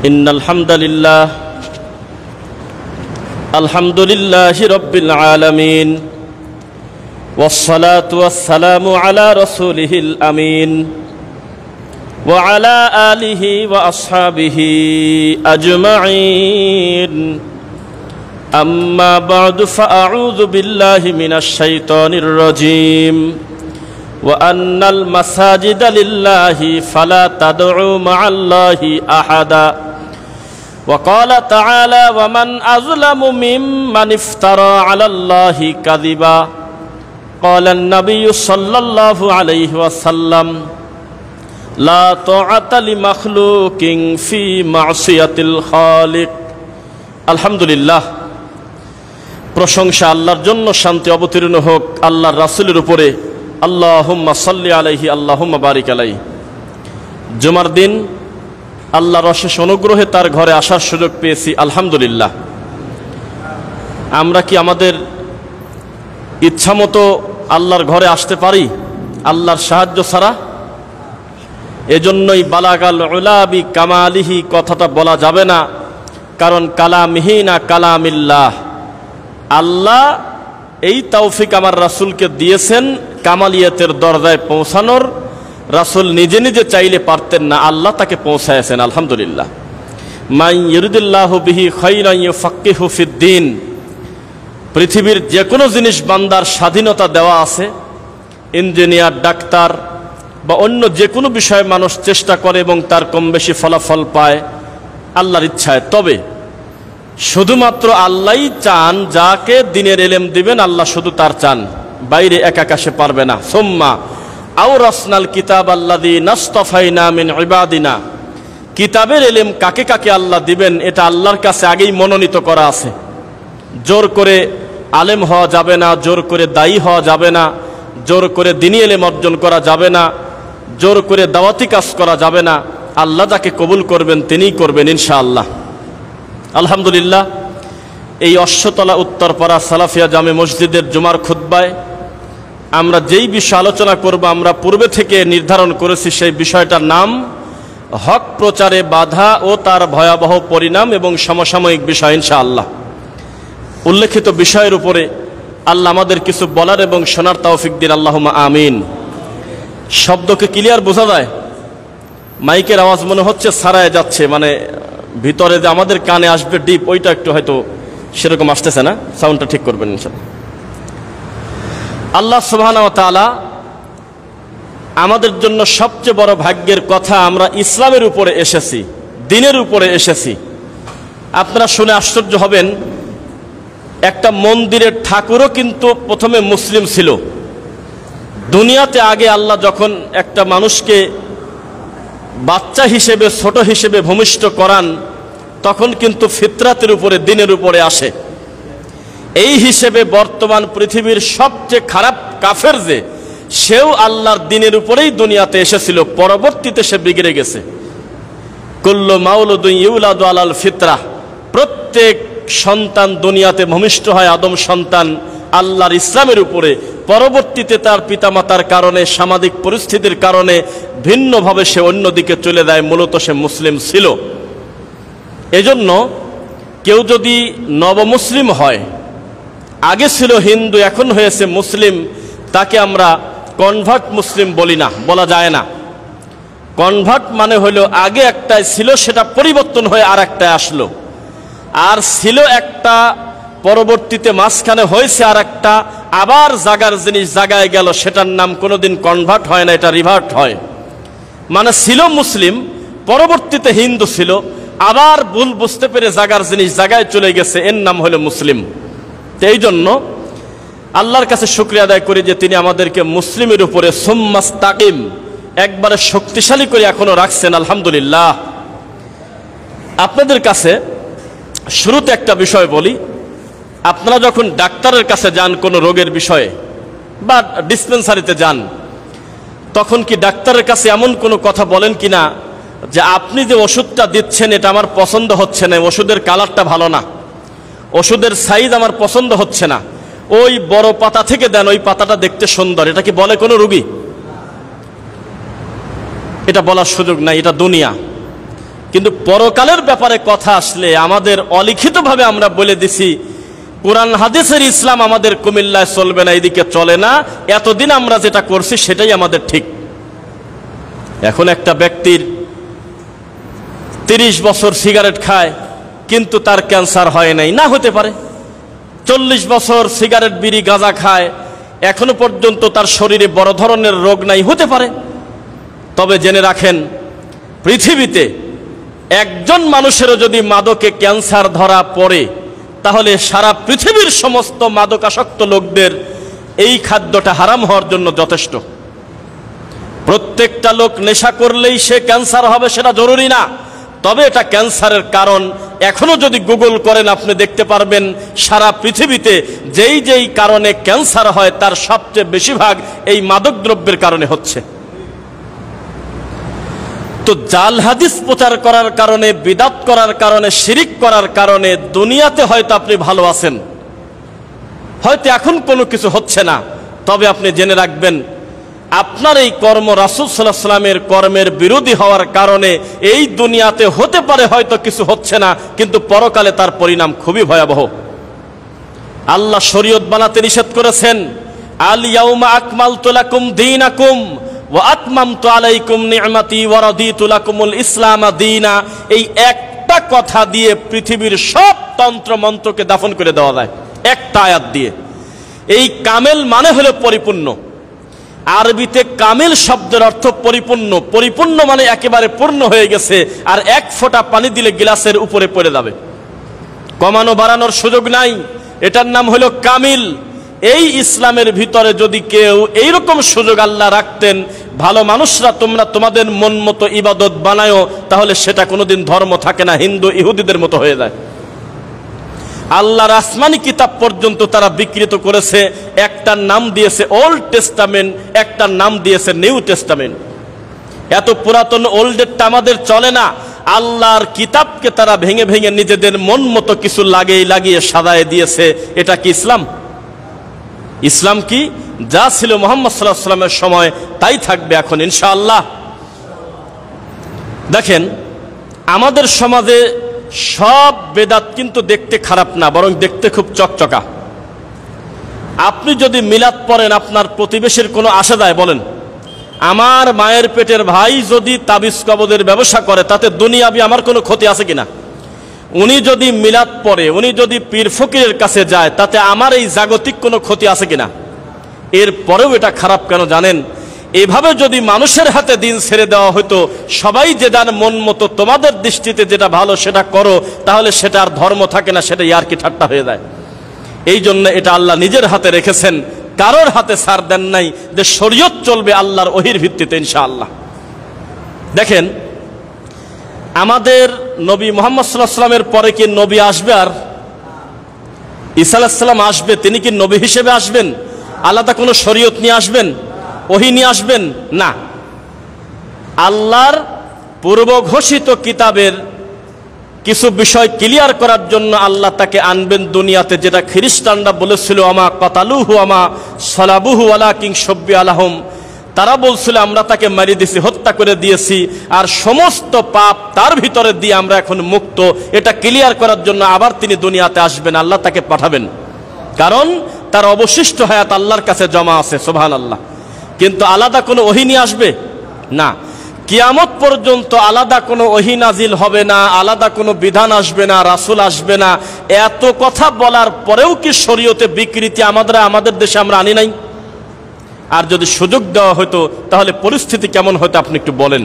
ইন্নাল হামদালিল্লাহ আলহামদুলিল্লাহি রাব্বিল আলামিন ওয়াসসালাতু ওয়াসসালামু আলা রাসূলিহিল আমিন ওয়া আলা আলিহি ওয়া আসহাবিহি আজমাইন আম্মা বা'দু ফাআউযু বিল্লাহি মিনাশ শাইতানির রাজীম وأن المساجد لله فلا تدعوا مع الله أحدا وقال تعالى ومن أظلم ممن افترى على الله كذبا قال النبي صلى الله عليه وسلم لا طاعة لمخلوق في معصية الخالق الحمد لله প্রশংসা আল্লাহর জন্য, শান্তি অবতীর্ণ হোক আল্লাহর রাসূলের উপরে। আল্লাহুম্মা সাল্লি আলাইহি আল্লাহুম্মা বারিক আলাইহি। জুমার দিন আল্লাহর অশেষ অনুগ্রহে তার ঘরে আসার সুযোগ পেয়েছি, আলহামদুলিল্লাহ। আমরা কি আমাদের ইচ্ছামতো আল্লাহর ঘরে আসতে পারি আল্লাহর সাহায্য ছাড়া? এজন্যই বালাগাল উলা বি কামালিহি কথাটা বলা যাবে না, কারণ কালামিহি না কালামিল্লাহ। আল্লাহ এই তৌফিক আমার রাসূলকে দিয়েছেন কামালিয়াতের দরজায় পৌঁছানোর। রাসূল নিজে নিজে চাইলে পারতেন না, আল্লাহ তাকে পৌঁছায়ছেন, আলহামদুলিল্লাহ। মান ইউরিদুল্লাহু বিহি খায়রান ইউফাক্কিহু ফিদ্দীন। পৃথিবীর যে কোনো জিনিস বান্দার স্বাধীনতা দেওয়া আছে। ইঞ্জিনিয়ার, ডাক্তার বা অন্য যে কোনো বিষয়ে মানুষ চেষ্টা করে এবং তার কম বেশি ফলাফল পায় আল্লাহর ইচ্ছায়। তবে শুধুমাত্র আল্লাহই চান, যাকে দ্বীনের ইলম দিবেন আল্লাহ শুধু তার চান, বাইরে একা সে পারবে না। সুম্মা আওরাসনাল কিতাব আল্লাযী নাসতাফাইনা মিন ইবাদিনা। কিতাবের ইলম কাকে কাকে আল্লাহ দিবেন এটা আল্লাহর কাছে আগেই মনোনীত করা আছে। জোর করে আলেম হওয়া যাবে না, জোর করে দায়ী হওয়া যাবে না, জোর করে দ্বীনি ইলম অর্জন করা যাবে না, জোর করে দাওয়াতি কাজ করা যাবে না। আল্লাহ যাকে কবুল করবেন তিনিই করবেন ইনশাআল্লাহ। আলহামদুলিল্লাহ, এই অশ্বতলা উত্তরপাড়া সালাফিয়া জামে মসজিদের জুমার খুতবায় আমরা যেই বিষয় আলোচনা করব আমরা পূর্বে থেকে নির্ধারণ করেছি। সেই বিষয়টার নাম হক প্রচারে বাধা ও তার ভয়াবহ পরিণাম এবং সমসাময়িক বিষয় ইনশাআল্লাহ। উল্লেখিত বিষয়ের উপরে আল্লাহ আমাদের কিছু বলার এবং শোনার তৌফিক দিন, আল্লাহুম্মা আমিন। শব্দকে ক্লিয়ার বোঝা যায়? মাইকের আওয়াজ মনে হচ্ছে ছাড়ায় যাচ্ছে, মানে ভিতরে যে আমাদের কানে আসবে ডিপ, ওইটা একটু হয়তো সেরকম আসতেছে না। সাউন্ডটা ঠিক করবেন ইনশাআল্লাহ। আল্লাহ সুবহানাহু ওয়া তাআলা আমাদের জন্য সবচেয়ে বড় ভাগ্যের কথা, আমরা ইসলামের উপরে এসেছি, দ্বীনের উপরে এসেছি। আপনারা শুনে আশ্চর্য হবেন, একটা মন্দিরের ঠাকুরও কিন্তু প্রথমে মুসলিম ছিল। দুনিয়াতে আগে আল্লাহ যখন একটা মানুষকে বাচ্চা হিসেবে, ছোট হিসেবে ভূমিষ্ঠ করান, তখন কিন্তু ফিতরাতের উপরে, দ্বীনের উপরে আসে। এই হিসেবে বর্তমান পৃথিবীর সবচেয়ে খারাপ কাফের যে, সেও আল্লাহর দ্বীনের উপরেই দুনিয়াতে এসেছিল, পরবর্তীতে সে বিগড়ে গেছে। কুল্লু মাউলুদিন ইউলাদু আলাল ফিতরা। প্রত্যেক সন্তান দুনিয়াতে ভূমিষ্ঠ হয়, আদম সন্তান আল্লাহর ইসলামের উপরে। পরবর্তীতে তার পিতামাতার কারণে, সামাজিক পরিস্থিতির কারণে ভিন্নভাবে সে অন্যদিকে চলে যায়, মূলত সে মুসলিম ছিল। এজন্য কেউ যদি নবমুসলিম হয়, আগে ছিল হিন্দু এখন হয়েছে মুসলিম, তাকে আমরা কনভার্ট মুসলিম বলি না, বলা যায় না। কনভার্ট মানে হলো আগে একটাই ছিল, সেটা পরিবর্তন হয়ে আর একটাই আসলো। আর ছিল একটা, পরবর্তীতে মাঝখানে হয়েছে আর একটা, আবার জাগার জিনিস জাগায় গেল, সেটার নাম কোনোদিন কনভার্ট হয় না, এটা রিভার্ট হয়। মানে ছিল মুসলিম, পরবর্তীতে হিন্দু ছিল, আবার ভুল বুঝতে পেরে জাগার জিনিস জাগায় চলে গেছে, এর নাম হলো মুসলিম। এই জন্য আল্লাহর কাছে শুকরিয়া আদায় করি যে তিনি আমাদেরকে মুসলিমের উপরে সুম্মাস্তাকিম একবারে শক্তিশালী করে এখনো রাখছেন, আলহামদুলিল্লাহ। আপনাদের কাছে শুরুতে একটা বিষয় বলি, আপনারা যখন ডাক্তারের কাছে যান কোনো রোগের বিষয়ে বা ডিসপেন্সারিতে যান, তখন কি ডাক্তারের কাছে এমন কোনো কথা বলেন কিনা যে আপনি যে ওষুধটা দিচ্ছেন এটা আমার পছন্দ হচ্ছে না, ওষুধের কালারটা ভালো না, ওষুধের সাইজ আমার পছন্দ হচ্ছে না, ওই বড় পাতা থেকে দেন, ওই পাতাটা দেখতে সুন্দর, এটা কি বলে কোনো রোগী? এটা বলার সুযোগ নাই, এটা দুনিয়া। কিন্তু পরকালের ব্যাপারে কথা আসলে আমাদের অলিখিতভাবে আমরা বলে দিছি কোরআন হাদিসের ইসলাম আমাদের কুমিল্লায় চলবে না, এদিকে চলে না। এতদিন আমরা যেটা করছি সেটাই আমাদের ঠিক। এখন একটা ব্যক্তির 30 বছর সিগারেট খায় কিন্তু তার ক্যান্সার হয় নাই, না হতে পারে। 40 বছর সিগারেট বিড়ি গাঁজা খায়, এখনো পর্যন্ত তার শরীরে বড় ধরনের রোগ নাই, হতে পারে। তবে জেনে রাখেন, পৃথিবীতে একজন মানুষেরও যদি মাদকে ক্যান্সার ধরা পড়ে তাহলে সারা পৃথিবীর সমস্ত মাদকাসক্ত লোকদের এই খাদ্যটা হারাম হওয়ার জন্য যথেষ্ট। প্রত্যেকটা লোক নেশা করলেই সে ক্যান্সার হবে সেটা জরুরি না, তবে এটা ক্যান্সারের কারণ এখনো যদি গুগল করেন আপনি দেখতে পারবেন সারা পৃথিবীতে যেই যেই কারণে ক্যান্সার হয় তার সবচেয়ে বেশিরভাগ এই মাদকদ্রব্যের কারণে হচ্ছে। তো জাল হাদিস প্রচার করার কারণে, বিদআত করার কারণে, শিরিক করার কারণে দুনিয়াতে হয়তো আপনি ভালো আছেন, হয়তো এখন কোনো কিছু হচ্ছে না, তবে আপনি জেনে রাখবেন আপনার এই কর্ম রাসূল সাল্লাল্লাহু আলাইহি ওয়াসাল্লামের কর্মের বিরোধী হওয়ার কারণে এই দুনিয়াতে হতে পারে হয়তো কিছু হচ্ছে না, কিন্তু পরকালে তার পরিণাম খুবই ভয়াবহ। আল্লাহ শরীয়ত বানাতে নিষেধ করেছেন, আল ইয়াউমা আকমালতু লাকুম দীনাকুম ওয়া আতমামতু আলাইকুম নি'মাতি ওয়া রাদিতু লাকুমুল ইসলাম দীনা। এই একটা কথা দিয়ে পৃথিবীর সব তন্ত্র মন্ত্রকে দাফন করে দেওয়া যায়, একটা আয়াত দিয়ে। এই কামেল মানে হলো পরিপূর্ণ। আরবিতে কামিল শব্দের অর্থ পরিপূর্ণ। পরিপূর্ণ মানে একেবারে পূর্ণ হয়ে গেছে, আর এক ফোঁটা পানি দিলে গ্লাসের উপরে পড়ে যাবে, কমানো বাড়ানোর সুযোগ নাই, এটার নাম হলো কামিল। এই ইসলামের ভিতরে যদি কেউ এইরকম সুযোগ আল্লাহ রাখতেন, ভালো মানুষরা তোমরা তোমাদের মন মতো ইবাদত বানায়ো, তাহলে সেটা কোনোদিন ধর্ম থাকে না, হিন্দু ইহুদিদের মতো হয়ে যায়। আল্লাহর আসমানি কিতাব পর্যন্ত তারা বিকৃত করেছে, একটার নাম দিয়েছে ওল্ড টেস্টামেন্ট, একটার নাম দিয়েছে নিউ টেস্টামেন্ট। এত পুরাতন ওল্ডেরটা আমাদের চলে না, আল্লাহর কিতাবকে তারা ভেঙে ভেঙে নিজেদের মন মতো কিছু লাগিয়ে সাজায় দিয়েছে। এটা কি ইসলাম? ইসলাম কি? যা ছিল মুহাম্মদ সাল্লাল্লাহু আলাইহি ওয়াসাল্লামের সময় তাই থাকবে এখন ইনশাআল্লাহ। দেখেন, আমাদের সমাজে সব বেদাত কিন্তু দেখতে খারাপ না, বরং দেখতে খুব চকচকা। আপনি যদি মিলাদ পড়েন আপনার প্রতিবেশীর কোনো আসে যায়? বলেন, আমার মায়ের পেটের ভাই যদি তাবিজ কবজের ব্যবসা করে তাতে দুনিয়াবি আমার কোনো ক্ষতি আছে কিনা? উনি যদি মিলাদ পড়ে, উনি যদি পীর ফকিরের কাছে যায়, তাতে আমার এই জাগতিক কোনো ক্ষতি আছে কিনা? এরপরেও এটা খারাপ কেন জানেন? এভাবে যদি মানুষের হাতে দিন ছেড়ে দেওয়া হতো, সবাই যে যার মন মতো তোমাদের দৃষ্টিতে যেটা ভালো সেটা করো, তাহলে সেটা আর ধর্ম থাকে না, সেটা ইয়ারকি ঠাট্টা হয়ে যায়। এই জন্য এটা আল্লাহ নিজের হাতে রেখেছেন, কারোর হাতে ছাড় দেন নাই, যে শরীয়ত চলবে আল্লাহর ওহীর ভিত্তিতে ইনশাআল্লাহ। দেখেন, আমাদের নবী মুহাম্মদ সাল্লাল্লাহু আলাইহি ওয়াসাল্লামের পরে কি নবী আসবে? আর ঈসা আলাইহিস সালাম আসবে, তিনি কি নবী হিসেবে আসবেন? আলাদা কোনো শরীয়ত নিয়ে আসবেন? ওহী নিয়ে আসবেন? না। আল্লাহর পূর্ব ঘোষিত কিতাবের কিছু বিষয় ক্লিয়ার করার জন্য আল্লাহ তাকে আনবেন দুনিয়াতে, যেটা খ্রিস্টানরা বলেছিল আমা কাতালুহু আমা সালাবুহু ওয়ালাকিন শুব্বিহা লাহুম। তারা বলছিল আমরা তাকে মারিয়ে দিয়েছি, হত্যা করে দিয়েছি, আর সমস্ত পাপ তার ভিতরে দিয়ে আমরা এখন মুক্ত। এটা ক্লিয়ার করার জন্য আবার তিনি দুনিয়াতে আসবেন, আল্লাহ তাকে পাঠাবেন, কারণ তার অবশিষ্ট হায়াত আল্লাহর কাছে জমা আছে। সুবহানাল্লাহ। কিন্তু আলাদা কোনো ওহী নিয়ে আসবে না, কিয়ামত পর্যন্ত আলাদা কোনো ওহী নাজিল হবে না, আলাদা কোনো বিধান আসবে না, রাসূল আসবে না। এত কথা বলার পরেও কি শরীয়তে বিকৃতি আমাদের দেশে আমরা আনি নাই? আর যদি সুযোগ দেওয়া হতো তাহলে পরিস্থিতি কেমন হতো আপনি একটু বলেন।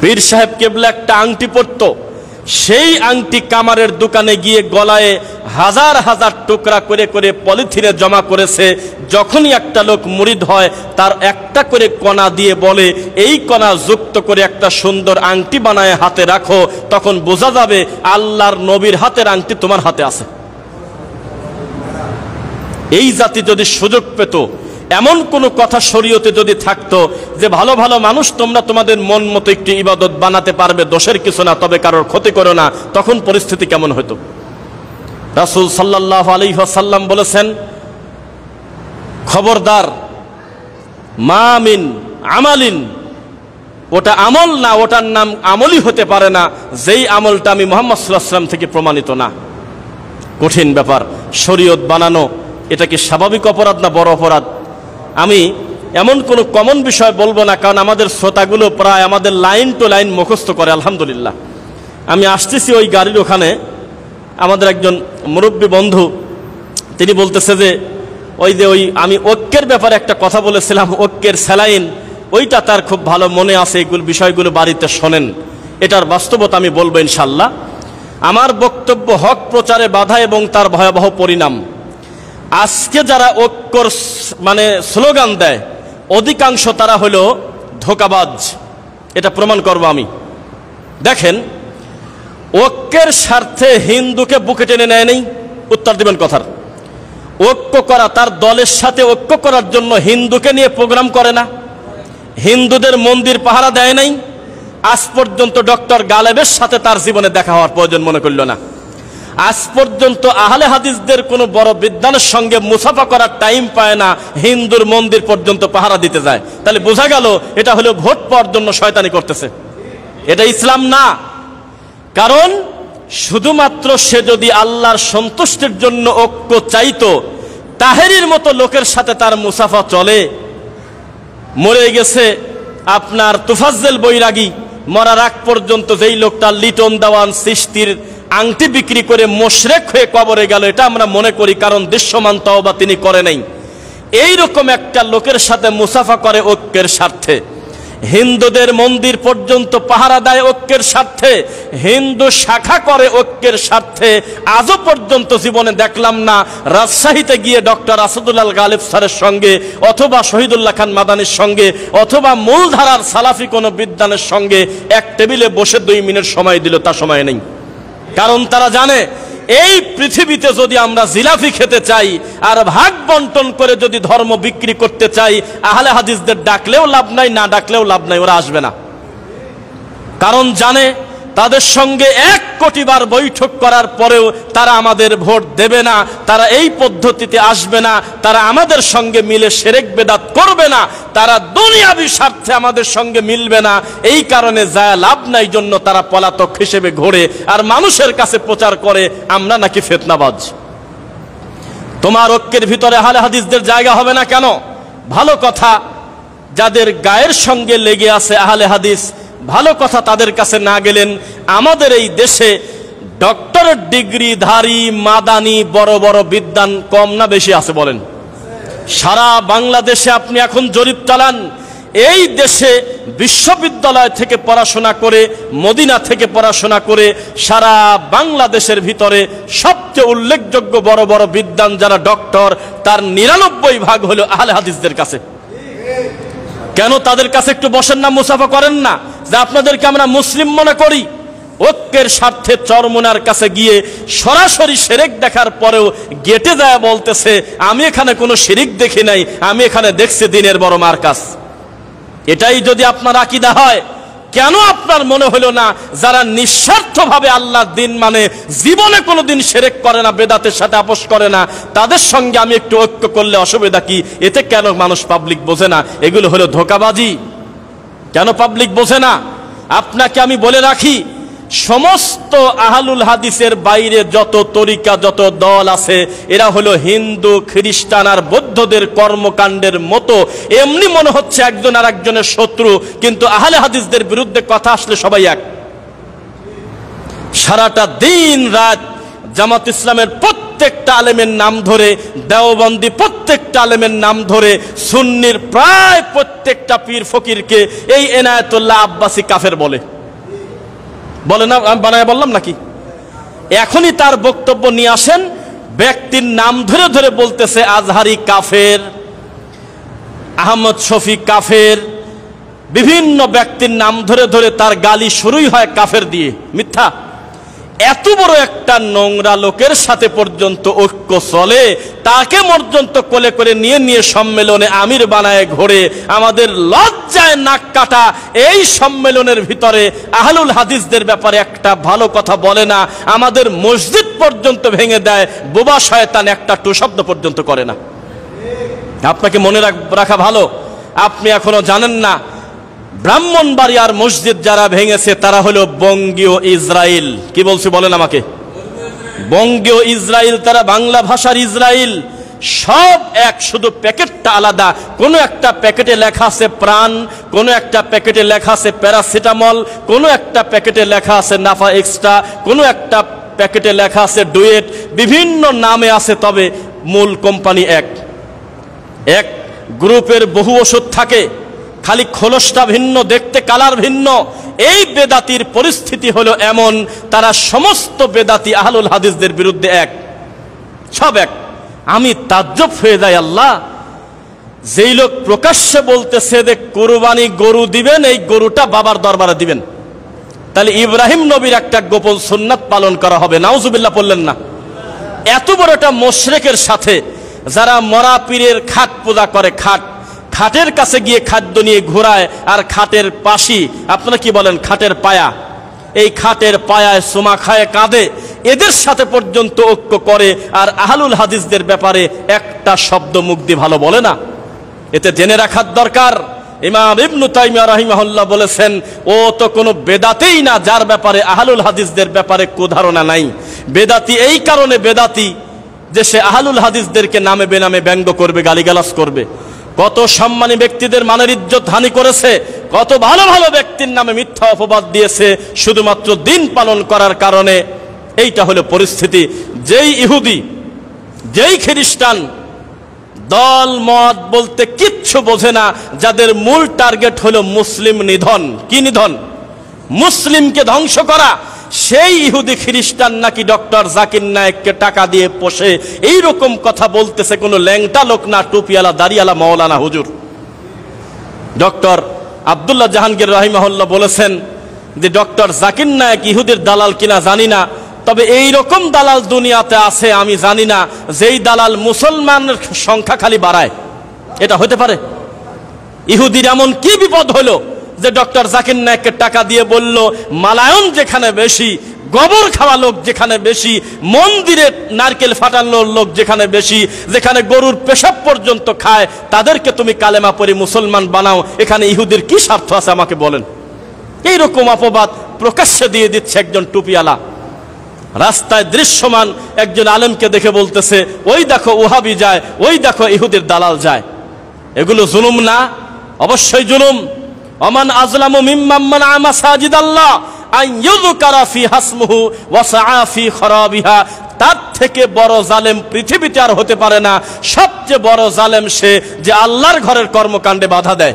পীর সাহেব কেবলা একটা আংটি পরতো, সেই আংটি কামারের দোকানে গিয়ে গলায় হাজার হাজার টুকরা করে করে পলিথিনে জমা করেছে। যখনই একটা লোক মুরিদ হয় তার একটা করে কণা দিয়ে বলে এই কণা যুক্ত করে একটা সুন্দর আংটি বানায় হাতে রাখো, তখন বোঝা যাবে আল্লাহর নবীর হাতের আংটি তোমার হাতে আছে। এই জাতি যদি সুযোগ পেত, এমন কোন কথা শরীয়তে যদি থাকতো যে ভালো ভালো মানুষ তোমরা তোমাদের মন মতো একটি ইবাদত বানাতে পারবে, দোষের কিছু না, তবে কারোর ক্ষতি করো না, তখন পরিস্থিতি কেমন হতো? রাসূল সাল্লাল্লাহু আলাইহি ওয়াসাল্লাম বলেছেন, খবরদার, মা মিন আমালিন ওটা আমল না, ওটার নাম আমলই হতে পারে না যেই আমলটা আমি মুহাম্মদ সাল্লাল্লাহু আলাইহি ওয়াসাল্লাম থেকে প্রমাণিত না। কঠিন ব্যাপার। শরীয়ত বানানো এটা কি স্বাভাবিক অপরাধ না বড় অপরাধ? আমি এমন কোনো কমন বিষয় বলবো না, কারণ আমাদের শ্রোতাগুলো প্রায় আমাদের লাইন টু লাইন মুখস্থ করে আলহামদুলিল্লাহ। আমি আসতেছি ওই গাড়ির ওখানে, আমাদের একজন মুরব্বী বন্ধু তিনি বলতেছে যে ওই আমি ঐক্যের ব্যাপারে একটা কথা বলেছিলাম, ঐক্যের স্যালাইন, ওইটা তার খুব ভালো মনে আছে, এইগুলো বিষয়গুলো বাড়িতে শোনেন, এটার বাস্তবতা আমি বলবো ইনশাল্লাহ। আমার বক্তব্য হক প্রচারে বাধা এবং তার ভয়াবহ পরিণাম। আজকে যারা ঐক্যর মানে স্লোগান দেয় অধিকাংশ তারা হলো ধোঁকাবাজ, এটা প্রমাণ করব আমি। দেখেন, ঐক্যের স্বার্থে হিন্দুকে বুকে টেনে নেয় নেই, উত্তর দিবেন কথার। ঐক্য করা, তার দলের সাথে ঐক্য করার জন্য হিন্দুকে নিয়ে প্রোগ্রাম করে না, হিন্দুদের মন্দির পাহারা দেয় নাই, আজ পর্যন্ত ডক্টর গালেবের সাথে তার জীবনে দেখা হওয়ার প্রয়োজন মনে করল না। আজ পর্যন্ত আহলে হাদিসদের কোনো বড় বিদ্বানের সঙ্গে মুসাফা করার টাইম পায় না, হিন্দুর মন্দির পর্যন্ত পাহারা দিতে যায়। তাহলে বোঝা গেল এটা হলো ভোট পাওয়ার জন্য শয়তানি করতেছে, এটা ইসলাম না। কারণ শুধুমাত্র সে যদি আল্লাহর সন্তুষ্টির জন্য ঐক্য চাইতো, তাহেরির মতো লোকের সাথে তার মুসাফা চলে। মরে গেছে আপনার তুফাজ্জল বৈরাগী, মরার আগ পর্যন্ত যেই লোকটা লিটন দেওয়ান চিশতির আংটি বিক্রি করে মুশরিক হয়ে কবরে গেল, এটা আমরা মনে করি, কারণ দৃশ্যমান তওবা তিনি করে নাই। এইরকম একটা লোকের সাথে মুসাফা করে ঐক্যের স্বার্থে, হিন্দুদের মন্দির পর্যন্ত পাহারা দেয় ঐক্যের স্বার্থে, হিন্দু শাখা করে ঐক্যের স্বার্থে। আজও পর্যন্ত জীবনে দেখলাম না রাজশাহীতে গিয়ে ডক্টর আসাদুল্লাহ গালিব স্যারের সঙ্গে অথবা শহীদুল্লাহ খান মাদানির সঙ্গে অথবা মূলধারার সালাফি কোনো বিদ্বানের সঙ্গে এক টেবিলে বসে 2 মিনিট সময় দিল, তা সময় নেই। কারণ তারা জানে এই পৃথিবীতে যদি আমরা জিলাফি খেতে চাই আর ভাগ বন্টন করে যদি ধর্ম বিক্রি করতে চাই, আহলে হাদিসদের ডাকলেও লাভ নাই, না ডাকলেও লাভ নাই, ওরা আসবে না। কারণ জানে তাদের সঙ্গে 1 কোটি বার বৈঠক করার পরেও তারা আমাদের ভোট দেবে না, তারা এই পদ্ধতিতে আসবে না, তারা আমাদের সঙ্গে মিলে শিরক বেদাত করবে না, তারা দুনিয়াবি স্বার্থে আমাদের সঙ্গে মিলবে না। এই কারণে যায় লাভ নাই জন্য তারা পলাতক হিসেবে ঘোরে আর মানুষের কাছে প্রচার করে আমরা নাকি ফিতনাবাজ। তোমার ঐক্যের ভিতরে আহলে হাদিসদের জায়গা হবে না কেন? ভালো কথা, যাদের গায়ের সঙ্গে লেগে আছে আহলে হাদিস, ভালো কথা তাদের কাছে না গেলেন। আমাদের এই দেশে ডক্টরেট ডিগ্রিধারী মাদানি বড় বড় বিদ্বান কম না বেশি আছে বলেন? সারা বাংলাদেশে আপনি এখন জরিপ চালান, এই দেশে বিশ্ববিদ্যালয় থেকে পড়াশোনা করে, মদিনা থেকে পড়াশোনা করে সারা বাংলাদেশের ভিতরে সবচেয়ে উল্লেখযোগ্য বড় বড় বিদ্বান যারা ডক্টর, তার 99% হলো আহলে হাদিসদের কাছে। কেন তাদের কাছে একটু বসেন না, মুসাফা করেন না, যে আপনাদেরকে আমরা মুসলিম মনে করি? ঐক্যের স্বার্থে চরমুনার কাছে গিয়ে সরাসরি শিরক দেখার পরেও গেটে যায় বলতেছে আমি এখানে কোনো শিরক দেখি নাই, আমি এখানে দেখছি দিনের বড় মার্কাস। এটাই যদি আপনার আকীদা হয়, কেন আপনার মনে হলো না যারা নিঃস্বার্থভাবে আল্লাহর দিন মানে জীবনে কোনোদিন শিরক করে না, বেদাতের সাথে আপোষ করে না, তাদের সঙ্গে আমি একটু ঐক্য করলে অসুবিধা কি? এতে কেন মানুষ পাবলিক বোঝে না? এগুলো হলো ধোঁকাবাজি। কেন পাবলিক বোঝে না? আপনাকে আমি বলে রাখি, সমস্ত আহলুল হাদিসের বাইরে যত তরিকা, যত দল আছে, এরা হলো হিন্দু, খ্রিস্টান আর বৌদ্ধদের কর্মকাণ্ডের মতো। এমনি মনে হচ্ছে একজন আর একজনের শত্রু, কিন্তু আহলে হাদিসদের বিরুদ্ধে কথা আসলে সবাই এক। সারাটা দিন রাত জামাত ইসলামের প্রত্যেকটা আলেমের নাম ধরে, দেওবন্দি প্রত্যেকটা আলেমের নাম ধরে, সুন্নির প্রায় প্রত্যেকটা পীর ফকিরকে এই এনায়েতুল্লাহ আব্বাসী কাফের বলে না? আমি বানায় বললাম নাকি? এখনই তার বক্তব্য নিয়ে আসেন, ব্যক্তির নাম ধরে ধরে বলতেছে আজহারি কাফের, আহমদ শফি কাফের, বিভিন্ন ব্যক্তির নাম ধরে ধরে তার গালি শুরুই হয় কাফের দিয়ে। মিথ্যা। এত বড় একটা নোংরা লোকের সাথে পর্যন্ত ঐক্য চলে, তাকে পর্যন্ত কোলে করে নিয়ে নিয়ে সম্মেলনে আমির বানায় ঘোরে। আমাদের লজ্জায় নাক কাটা। এই সম্মেলনের ভিতরে আহলুল হাদিসদের ব্যাপারে একটা ভালো কথা বলে না, আমাদের মসজিদ পর্যন্ত ভেঙে দেয়, বোবা শয়তান একটা টু শব্দ পর্যন্ত করে না। আপনাকে মনে রাখা ভালো, আপনি এখনো জানেন না ব্রাহ্মণবাড়িয়ার মসজিদ যারা ভেঙেছে তারা হলো বঙ্গীয় ইসরায়েল। কি বলছি বলেন আমাকে? বঙ্গীয় ইসরায়েল, তারা বাংলা ভাষার ইসরায়েল। সব এক, শুধু প্যাকেটটা আলাদা। কোনো একটা প্যাকেটে লেখা আছে প্রাণ, কোনো একটা প্যাকেটে লেখা আছে প্যারাসিটামল, কোনো একটা প্যাকেটে লেখা আছে নাফা এক্সট্রা, কোনো একটা প্যাকেটে লেখা আছে ডুয়েট, বিভিন্ন নামে আছে, তবে মূল কোম্পানি এক। এক গ্রুপের বহু ওষুধ থাকে, খালি খোলসটা ভিন্ন, দেখতে কালার ভিন্ন। এই বেদাতির পরিস্থিতি হলো এমন, তারা সমস্ত বেদাতি আহলুল হাদিসদের বিরুদ্ধে এক, সব এক। আমি তাজ্জব হয়ে যাই, আল্লাহ, যেই লোক প্রকাশ্যে বলতেছে যে কুরবানি গরু দিবেন, এই গরুটা বাবার দরবারে দিবেন, তাহলে ইব্রাহিম নবীর একটা গোপন সুন্নাত পালন করা হবে। নাউজুবিল্লাহ পড়লেন না? এত বড় একটা মুশরিকের সাথে যারা মরা পীরের খাট পূজা করে, খাটের কাছে গিয়ে খাদ্য নিয়ে ঘোরায়, আর খাটের পাশি, আপনারা কি বলেন, খাটের পায়া, এই খাটের পায়ায় সুমা খায়, কাঁদে, এদের সাথে পর্যন্ত ঐক্য করে, আর আহলুল হাদিসদের ব্যাপারে একটা শব্দ মুখ দিয়ে ভালো বলে না। এতে জেনে রাখার দরকার। ইমাম ইবনে তাইমিয়া রাহিমাহুল্লাহ বলেছেন, ও তো কোনো বেদাতেই না যার ব্যাপারে আহলুল হাদিসদের ব্যাপারে কোধারণা নাই। বেদাতি এই কারণে বেদাতি যে সে আহলুল হাদিসদেরকে নামে বেনামে ব্যঙ্গ করবে, গালিগালাজ করবে। কত সম্মানী ব্যক্তিদের মানের ইজ্জত হানি করেছে, কত ভালো ভালো ব্যক্তির নামে মিথ্যা অপবাদ দিয়েছে, শুধুমাত্র দিন পালন করার কারণে। এইটা হলো পরিস্থিতি। যেই ইহুদি, যেই খ্রিস্টান দল মত বলতে কিচ্ছু বোঝে না, যাদের মূল টার্গেট হলো মুসলিম নিধন। কি নিধন? মুসলিমকে ধ্বংস করা। সেই ইহুদি খ্রিস্টান নাকি ডক্টর জাকির নায়েককে টাকা দিয়ে পোষে, এইরকম কথা বলতেছে কোনো ল্যাংটা লোক না, টুপিওয়ালা দাড়িওয়ালা মাওলানা হুজুর। ডক্টর আব্দুল্লাহ জাহাঙ্গীর রাহিমাহুল্লাহ বলেছেন যে ডক্টর জাকির নায়েক ইহুদির দালাল কিনা জানি না, তবে এই রকম দালাল দুনিয়াতে আছে আমি জানি না, যেই দালাল মুসলমানের সংখ্যা খালি বাড়ায়। এটা হতে পারে? ইহুদির এমন কি বিপদ হলো যে ডক্টর জাকির নায়েককে টাকা দিয়ে বলল, মালায়ন যেখানে বেশি, গোবর খাওয়া লোক যেখানে বেশি, মন্দিরে নারকেল ফাটানোর লোক যেখানে বেশি, যেখানে গরুর পেশাব পর্যন্ত খায়, তাদেরকে তুমি কালেমা পড়ে মুসলমান বানাও, এখানে ইহুদির কি স্বার্থ আছে আমাকে বলেন? এইরকম অপবাদ প্রকাশ্যে দিয়ে দিচ্ছে একজন টুপিওয়ালা। রাস্তায় দৃশ্যমান একজন আলেমকে দেখে বলতেছে, ওই দেখো ওহাবি যায়, ওই দেখো ইহুদির দালাল যায়। এগুলো জুলুম না? অবশ্যই জুলুম। ওমান আযলামু মিম্মান মানা মাসাজিদাল্লাহ আন ইউযকারা ফি হাসমুহু ওয়া সাআ ফি খরাবিহা। তার থেকে বড় জালেম পৃথিবীতে আর হতে পারে না। সবচেয়ে বড় জালেম সে যে আল্লাহর ঘরের কর্মকাণ্ডে বাধা দেয়।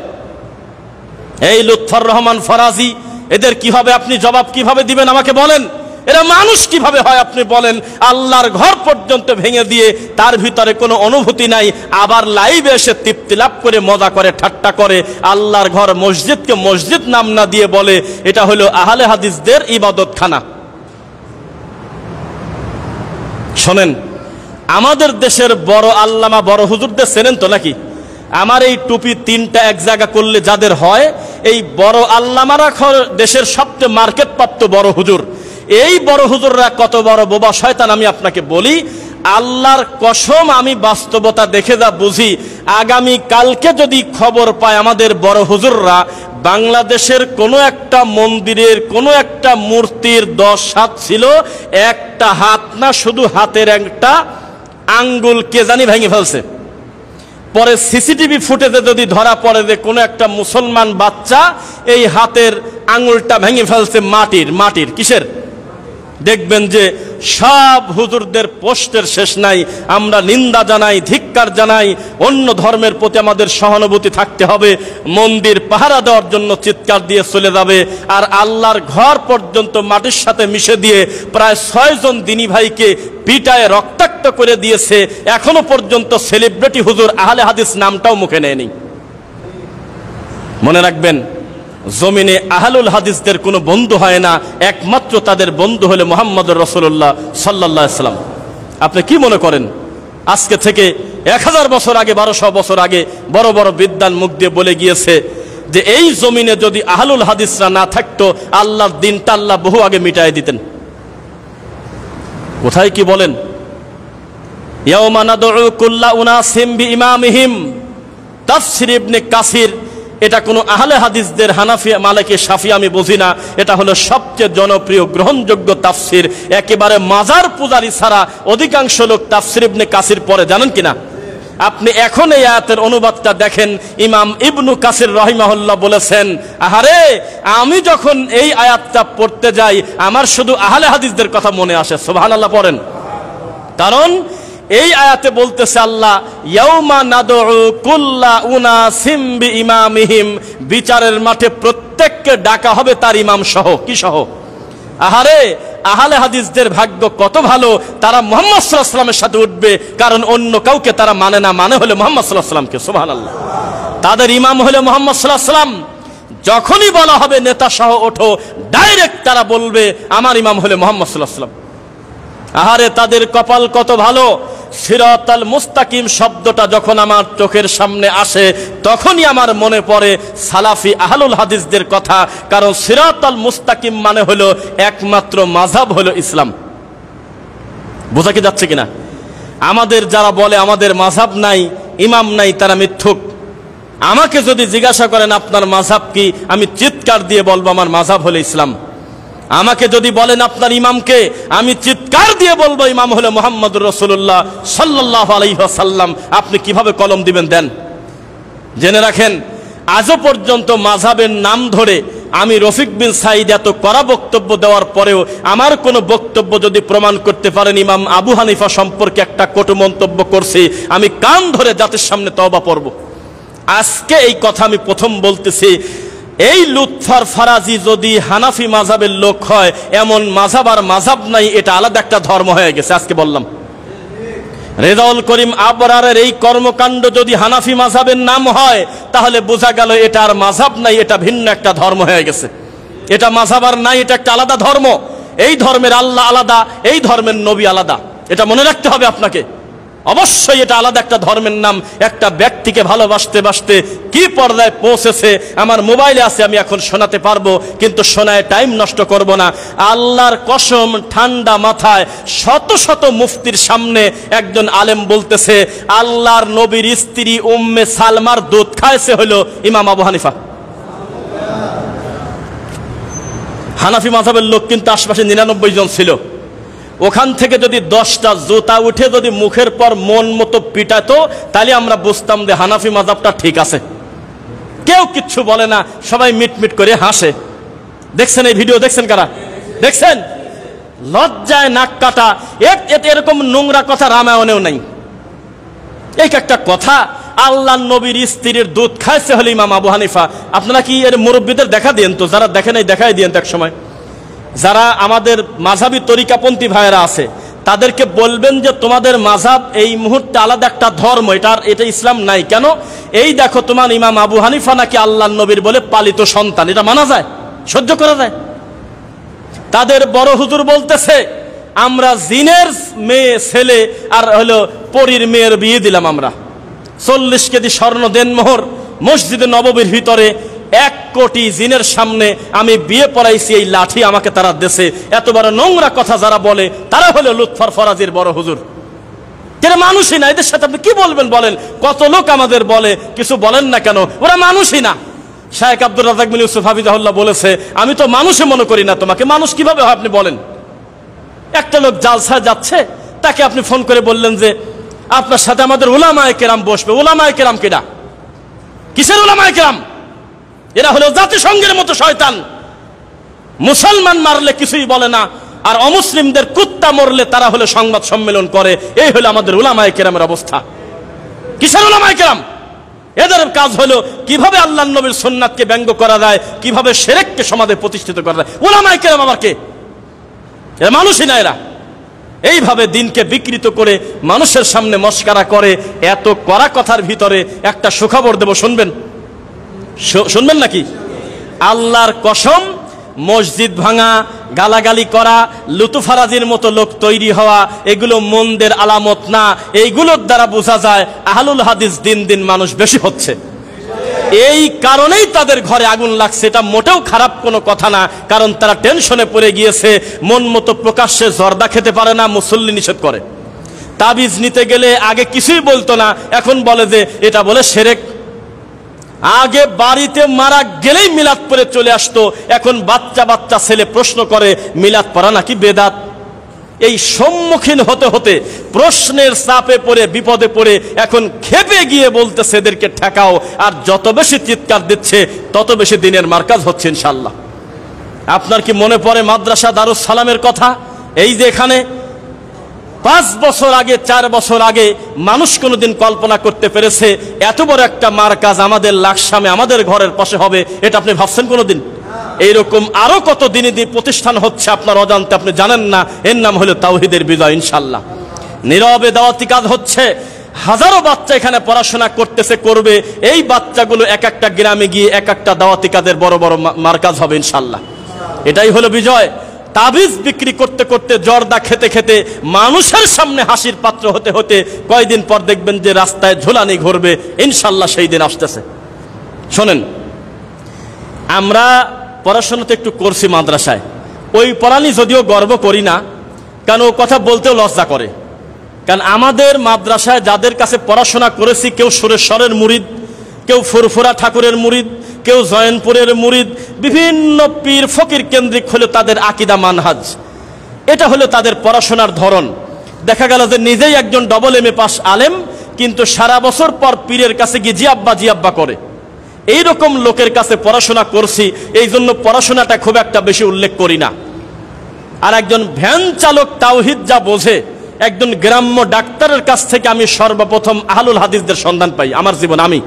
এই লুৎফর রহমান ফরাজি, এদের কি হবে? আপনি জবাব কিভাবে দিবেন আমাকে বলেন? এরা মানুষ কিভাবে হয় আপনি বলেন? আল্লাহর ঘর পর্যন্ত ভেঙে দিয়ে তার ভিতরে কোনো অনুভূতি নাই, আবার লাইভে এসে তৃপ্তি লাভ করে, মজা করে, ঠাট্টা করে, আল্লাহর ঘর মসজিদকে মসজিদ নাম না দিয়ে বলে এটা হলো আহলে হাদিসদের ইবাদতখানা। শোনেন, আমাদের দেশের বড় আল্লামা, বড় হুজুরদের চেনেন তো নাকি? আমার এই টুপি তিনটা এক জায়গা করলে যাদের হয়, এই বড় আল্লামারা দেশের সবচেয়ে মার্কেট প্রাপ্ত বড় হুজুর। এই বড় হুজুররা কত বড় বোবা শয়তান আমি আপনাকে বলি। আল্লাহর কসম, আমি বাস্তবতা দেখে যা বুঝি, আগামী কালকে যদি খবর পায় আমাদের বড় হুজুররা বাংলাদেশের কোনো একটা মন্দিরের কোনো একটা মূর্তির 10 হাত ছিল, একটা হাত না, শুধু হাতের একটা আঙ্গুল কে জানি ভেঙে ফেলছে। পরে সিসিটিভি ফুটেজে যদি ধরা পড়ে যে কোনো একটা মুসলমান বাচ্চা এই হাতের আঙ্গুলটা ভেঙে ফেলছে মাটির কিসের, দেখবেন যে সব হুজুরদের পোস্টের শেষ নাই। আমরা নিন্দা জানাই, ধিক্কার জানাই। অন্য ধর্মের প্রতি আমাদের সহানুভূতি থাকতে হবে। মন্দির পাহারা দেওয়ার জন্য চিৎকার দিয়ে চলে যাবে, আর আল্লাহর ঘর পর্যন্ত মাটির সাথে মিশে দিয়ে প্রায় 6 জন দিনী ভাইকে পিটায় রক্তাক্ত করে দিয়েছে। এখনো পর্যন্ত সেলিব্রিটি হুজুর আহলে হাদিস নামটাও মুখে নেয়নি। মনে রাখবেন, জমিনে আহলুল হাদিসদের কোনো বন্ধু হয় না, একমাত্র তাদের বন্ধু হলো মুহাম্মদুর রাসূলুল্লাহ সাল্লাল্লাহু আলাইহি সাল্লাম। আপনি কি মনে করেন আজকে থেকে 1000 বছর আগে, 1200 বছর আগে বড় বড় বিদ্বান মুখ দিয়ে বলে গিয়েছে যে এই জমিনে যদি আহলুল হাদিসরা না থাকতো, আল্লাহর দিনটা আল্লাহ বহু আগে মিটায় দিতেন। কোথায় কি বলেন? ইয়াউমা নাদউ কুল্লা উনাসিম বিইমামিহিম। তাফসীর ইবনে কাসির এটা কোনো আহলে হাদিসদের হানাফি মালিকি শাফি আমি বুঝি না, এটা হলো সবচেয়ে জনপ্রিয় গ্রহণযোগ্য তাফসির। একেবারে মাজার পূজারি ছাড়া অধিকাংশ লোক তাফসির ইবনে কাসির পড়ে, জানেন কিনা? আপনি এখন এই আয়াতের অনুবাদটা দেখেন, ইমাম ইবনু কাসির রাহিমাহুল্লাহ বলেছেন, আহারে আমি যখন এই আয়াতটা পড়তে যাই আমার শুধু আহলে হাদিসদের কথা মনে আসে। সুবহানাল্লাহ পড়েন। কারণ এই আয়াতে বলতেছে আল্লাহ, ইয়াউমা নাদউ কুল্লা উনাসিম বিইমামিহিম, বিচারের মাঠে প্রত্যেককে ডাকা হবে তার ইমাম সহ। কি সহ? আহারে আহলে হাদিসদের ভাগ্য কত ভালো, তারা মুহাম্মদ সাল্লাল্লাহু আলাইহি ওয়াসাল্লামের সাথে উঠবে, কারণ অন্য কাউকে তারা মানে না, মানে হলো মুহাম্মদ সাল্লাল্লাহু আলাইহি ওয়াসাল্লামকে। সুবহানাল্লাহ। তাদের ইমাম হলো মুহাম্মদ সাল্লাল্লাহু আলাইহি ওয়াসাল্লাম। যখনই বলা হবে নেতা সহ ওঠো, ডাইরেক্ট তারা বলবে আমার ইমাম হলো মুহাম্মদ সাল্লাল্লাহু আলাইহি ওয়াসাল্লাম। আহারে তাদের কপাল কত ভালো। সিরাতাল মুস্তাকিম শব্দটা যখন আমার চোখের সামনে আসে তখনই আমার মনে পড়ে সালাফি আহলুল হাদিসদের কথা, কারণ সিরাতাল মুস্তাকিম মানে হলো একমাত্র মাযহাব হলো ইসলাম। বোঝা কি যাচ্ছে কিনা? আমাদের যারা বলে আমাদের মাযহাব নাই, ইমাম নাই, তারা মিথ্যুক। আমাকে যদি জিজ্ঞাসা করেন আপনার মাযহাব কি, আমি চিৎকার দিয়ে বলবো আমার মাযহাব হলো ইসলাম। আমাকে যদি বলেন আপনার ইমামকে, আমি চিৎকার দিয়ে বলবো ইমাম হলো মুহাম্মদুর রাসূলুল্লাহ সাল্লাল্লাহু আলাইহি ওয়াসাল্লাম। আপনি কিভাবে কলম দিবেন দেন। জেনে রাখেন, আজও পর্যন্ত মাযহাবের নাম ধরে আমি রফিক বিন সাঈদ এত কড়া বক্তব্য দেওয়ার পরেও আমার কোনো বক্তব্য যদি প্রমাণ করতে পারেন ইমাম আবু হানিফা সম্পর্কে একটা কটু মন্তব্য করছি, আমি কান ধরে জাতির সামনে তওবা পড়ব। আজকে এই কথা আমি প্রথম বলতেছি, এই লুৎফর ফারাজি যদি হানাফি মাযহাবের লোক হয়, এমন মাযহাব আর মাযহাব নাই, এটা আলাদা একটা ধর্ম হয়ে গেছে। আজকে বললাম রেজাউল করিম আবরারের এই কর্মকাণ্ড যদি হানাফি মাযহাবের নাম হয়, তাহলে বোঝা গেল এটা আর মাযহাব নাই, এটা ভিন্ন একটা ধর্ম হয়ে গেছে। এটা মাযহাব আর নাই, এটা একটা আলাদা ধর্ম। এই ধর্মের আল্লাহ আলাদা, এই ধর্মের নবী আলাদা, এটা মনে রাখতে হবে আপনাকে। অবশ্যই এটা আলাদা একটা ধর্মের নাম। একটা ব্যক্তিকে ভালোবাসতে বাসতে কি পর্যায়ে পৌঁছেছে আমার মোবাইলে আছে, আমি এখন শোনাতে পারবো, কিন্তু শোনায় টাইম নষ্ট করব না। আল্লাহর কসম, ঠান্ডা মাথায় শত শত মুফতির সামনে একজন আলেম বলতেছে আল্লাহর নবীর স্ত্রী উম্মে সালমার দুধ খাইছে হলো ইমাম আবু হানিফা। হানাফি মাযহাবের লোক কিন্তু আশপাশে 99 জন ছিল। ওখান থেকে যদি 10টা জুতা উঠে যদি মুখের পর মন মতো পিটাতো, তাহলে আমরা বুঝতাম যে হানাফি মাযহাবটা ঠিক আছে। কেউ কিচ্ছু বলে না, সবাই মিটমিট করে হাসে। দেখছেন এই ভিডিও? দেখছেন কারা? দেখছেন? লজ্জায় নাক কাটা। এরকম নোংরা কথা রামায়ণেও নাই। এই একটা কথা, আল্লাহর নবীর স্ত্রীর দুধ খাইছে হলো ইমাম আবু হানিফা। আপনারা কি এর মুরব্বীদের দেখা দিয়েন তো, যারা দেখে নাই দেখাই দিয়েন তো এক সময়। যারা আমাদের মাযহাবী তরিকাপন্থী ভাইয়েরা আছে তাদেরকে বলবেন যে তোমাদের মাযহাব এই মুহূর্তে আলাদা একটা ধর্ম, এটা ইসলাম নাই। কেন? এই দেখো তোমার ইমাম আবু হানিফা নাকি আল্লাহর নবীর বলে পালিত সন্তান, এটা মানা যায়? সহ্য করা যায়? তাদের বড় হুজুর বলতেছে আমরা জিনের মেয়ে ছেলে আর হলো পরীর মেয়ের বিয়ে দিলাম, আমরা 40 কেজি স্বর্ণ দেনমোহর মসজিদে নববীর ভিতরে 1 কোটি জিনের সামনে আমি বিয়ে পড়াইছি, এই লাঠি আমাকে তারা দেশে। এত বড় নোংরা কথা যারা বলে তারা হলো লুৎফর ফরাজির বড় হুজুর। কেন? মানুষই না, এদের সাথে আপনি কি বলবেন বলেন? কত লোক আমাদের বলে, কিছু বলেন না কেন? ওরা মানুষই না। শায়েখ আব্দুর রাজ্জাক বিন ইউসুফ হাফিজাহুল্লাহ বলেছে আমি তো মানুষই মনে করি না তোমাকে। মানুষ কিভাবে হয় আপনি বলেন? একটা লোক জালসায় যাচ্ছে, তাকে আপনি ফোন করে বললেন যে আপনার সাথে আমাদের উলামায়ে কেরাম বসবে। উলামায়ে কেরাম কেডা? কিসের উলামায়ে কেরাম? এরা হলো জাতিসংঘের মতো শয়তান। মুসলমান মারলে কিছুই বলে না, আর অমুসলিমদের কুত্তা মরলে তারা হলো সংবাদ সম্মেলন করে। এই হলো আমাদের উলামায়ে কেরামের অবস্থা। কিসের উলামায়ে কেরাম? এদের কাজ হলো কিভাবে আল্লাহর নবীর সুন্নাতকে ব্যঙ্গ করা যায়, কিভাবে শিরককে সমাজে প্রতিষ্ঠিত করা যায়। উলামায়ে কেরাম আবার কে? এরা মানুষই না। এরা এইভাবে দিনকে বিকৃত করে মানুষের সামনে মস্কারা করে। এত কড়া কথার ভিতরে একটা সুখবর দেব, শুনবেন? শুনবেন নাকি? আল্লাহর কসম, মসজিদ ভাঙা, গালাগালি করা, লুতুফারাজির মতো লোক তৈরি হওয়া, এগুলো মন্দের আলামত না। এইগুলোর দ্বারা বোঝা যায় আহলুল হাদিস দিন দিন মানুষ বেশি হচ্ছে। এই কারণেই তাদের ঘরে আগুন লাগছে। এটা মোটেও খারাপ কোনো কথা না, কারণ তারা টেনশনে পড়ে গিয়েছে। মন মতো প্রকাশ্যে জর্দা খেতে পারে না, মুসল্লি নিষেধ করে। তাবিজ নিতে গেলে আগে কিছুই বলতো না, এখন বলে যে এটা বলে শিরক। আগে বাড়িতে মারা গেলেই মিলাদ পড়ে চলে আসতো, এখন বাচ্চা বাচ্চা ছেলে প্রশ্ন করে মিলাদ পড়া নাকি বেদাত। এই সম্মুখীন হতে হতে প্রশ্নের চাপে পড়ে বিপদে পড়ে এখন খেপে গিয়ে বলতেছে এদেরকে ঠেকাও, আর যত বেশি চিৎকার দিচ্ছে তত বেশি দিনের মার্কাজ হচ্ছে ইনশাআল্লাহ। আপনার কি মনে পড়ে মাদ্রাসা দারুস সালামের কথা? এই যে এখানে 5 বছর আগে 4 বছর আগে মানুষ কোনোদিন কল্পনা করতে পেরেছে এত বড় একটা মার্কাজ আমাদের লাকসামে আমাদের ঘরের পাশে হবে? এটা আপনি ভাবছেন কোনোদিন? এইরকম আরো কত দিনে দিন প্রতিষ্ঠান হচ্ছে আপনার অজান্তে, আপনি জানেন না। এর নাম হলো তাওহীদের বিজয় ইনশাআল্লাহ। নীরবে দাওয়াতি কাজ হচ্ছে, হাজারো বাচ্চা এখানে পড়াশোনা করতেছে, করবে। এই বাচ্চাগুলো এক একটা গ্রামে গিয়ে এক একটা দাওয়াতি কাজের বড় বড় মার্কাজ হবে ইনশাআল্লাহ। এটাই হলো বিজয়। তাবিজ বিক্রি করতে করতে, জর্দা খেতে খেতে, মানুষের সামনে হাসির পাত্র হতে হতে কয়দিন পর দেখবেন যে রাস্তায় ঝুলানি ঘুরবে ইনশাআল্লাহ, সেই দিন আসতেছে। শোনেন, আমরা পড়াশোনা তো একটু করছি মাদ্রাসায়, ওই পড়ানি যদিও গর্ব করি না, কারণ ও কথা বলতেও লজ্জা করে। কারণ আমাদের মাদ্রাসায় যাদের কাছে পড়াশোনা করেছি, কেউ সুরেশ্বরের মুরিদ, কেউ ফুরফুরা ঠাকুরের মুরিদ, কেউ জয়নপুরের মুরিদ, বিভিন্ন পীর ফকির কেন্দ্রিক হলো তাদের আকীদা মানহাজ। এটা হলো তাদের পড়াশোনার ধরন। দেখা গেল যে নিজেই একজন ডবল MA পাস আলেম, কিন্তু সারা বছর পর পীরের কাছে গিয়ে জি আব্বা করে। এইরকম লোকের কাছে পড়াশোনা করছি, এই জন্য পড়াশোনাটা খুব একটা বেশি উল্লেখ করি না। আর একজন ভ্যান চালক তাওহীদ যা বোঝে, একজন গ্রাম্য ডাক্তারের কাছ থেকে আমি সর্বপ্রথম আহলুল হাদিসদের সন্ধান পাই আমার জীবন। আমি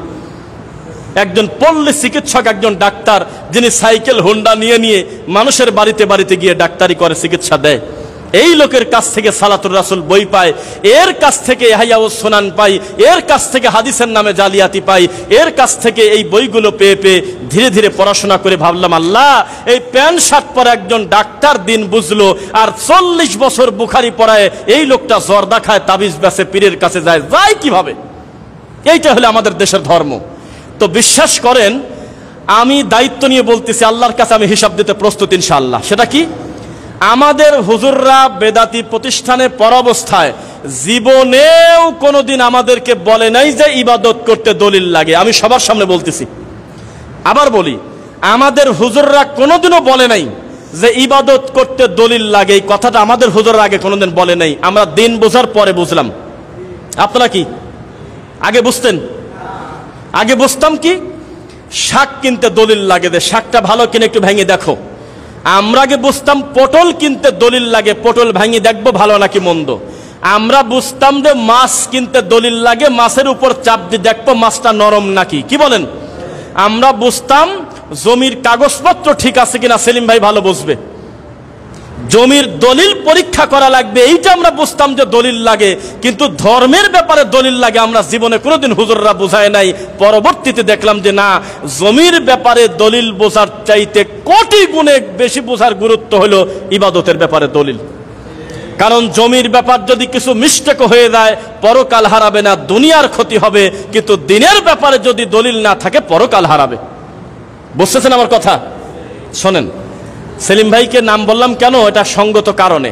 একজন পল্লী চিকিৎসক, একজন ডাক্তার, যিনি সাইকেল হোন্ডা নিয়ে নিয়ে মানুষের বাড়িতে বাড়িতে গিয়ে ডাক্তারি করে, চিকিৎসা দেয়। এই লোকের কাছ থেকে সালাতুর রাসূল বই পাই, এর কাছ থেকে ইহয়া ও সুনান পাই, এর কাছ থেকে হাদিসের নামে জালিয়াতি পাই, এর কাছ থেকে এই বইগুলো পেয়ে পেয়ে ধীরে ধীরে পড়াশোনা করে ভাবলাম, আল্লাহ, এই প্যান্ট শার্ট পরা একজন ডাক্তার দিন বুঝলো, আর 40 বছর বুখারি পড়ায় এই লোকটা জর্দা খায়, তাবিজ বেচে, পীরের কাছে যায় কিভাবে? এইটা হলো আমাদের দেশের ধর্ম। তো বিশ্বাস করেন, আমি দায়িত্ব নিয়ে বলতেছি, আল্লাহর কাছে আমি হিসাব দিতে প্রস্তুত ইনশাআল্লাহ। সেটা কি? আমাদের হুজুররা বেদাতি প্রতিষ্ঠানে পরাবস্থায় জীবনেও কোনোদিন আমাদেরকে বলে নাই যে ইবাদত করতে দলিল লাগে। আমি সবার সামনে বলতেছি, আবার বলি, আমাদের হুজুররা কোনোদিনও বলে নাই যে ইবাদত করতে দলিল লাগে। এই কথাটা আমাদের হুজুররা আগে কোনোদিন বলে নাই। আমরা দিন বোঝার পরে বুঝলাম। আপনারা কি আগে বুঝতেন? আগে বুঝতাম কি, শাক কিনতে দলিল লাগে, যে শাকটা ভালো কিনে একটু ভেঙে দেখো। আমরা আগে বুঝতাম পটল কিনতে দলিল লাগে, পটল ভেঙে দেখবো ভালো নাকি মন্দ। আমরা বুঝতাম যে মাছ কিনতে দলিল লাগে, মাছের উপর চাপ দিয়ে দেখবো মাছটা নরম নাকি। কি বলেন? আমরা বুঝতাম জমির কাগজপত্র ঠিক আছে কিনা, সেলিম ভাই ভালো বুঝবে, জমির দলিল পরীক্ষা করা লাগবে, এইটা আমরা বুঝতাম যে দলিল লাগে। কিন্তু ধর্মের ব্যাপারে দলিল লাগে আমরা জীবনে কোনোদিন হুজুররা বোঝায় নাই। পরবর্তীতে দেখলাম যে না, জমির ব্যাপারে দলিল বোঝার চাইতে কোটি গুণে বেশি বোঝার গুরুত্ব হলো ইবাদতের ব্যাপারে দলিল। কারণ জমির ব্যাপার যদি কিছু মিস্টেক হয়ে যায়, পরকাল হারাবে না, দুনিয়ার ক্ষতি হবে। কিন্তু দিনের ব্যাপারে যদি দলিল না থাকে, পরকাল হারাবে। বুঝতেছেন আমার কথা? শোনেন, সেলিম ভাইকে নাম বললাম কেন? এটা সঙ্গত কারণে।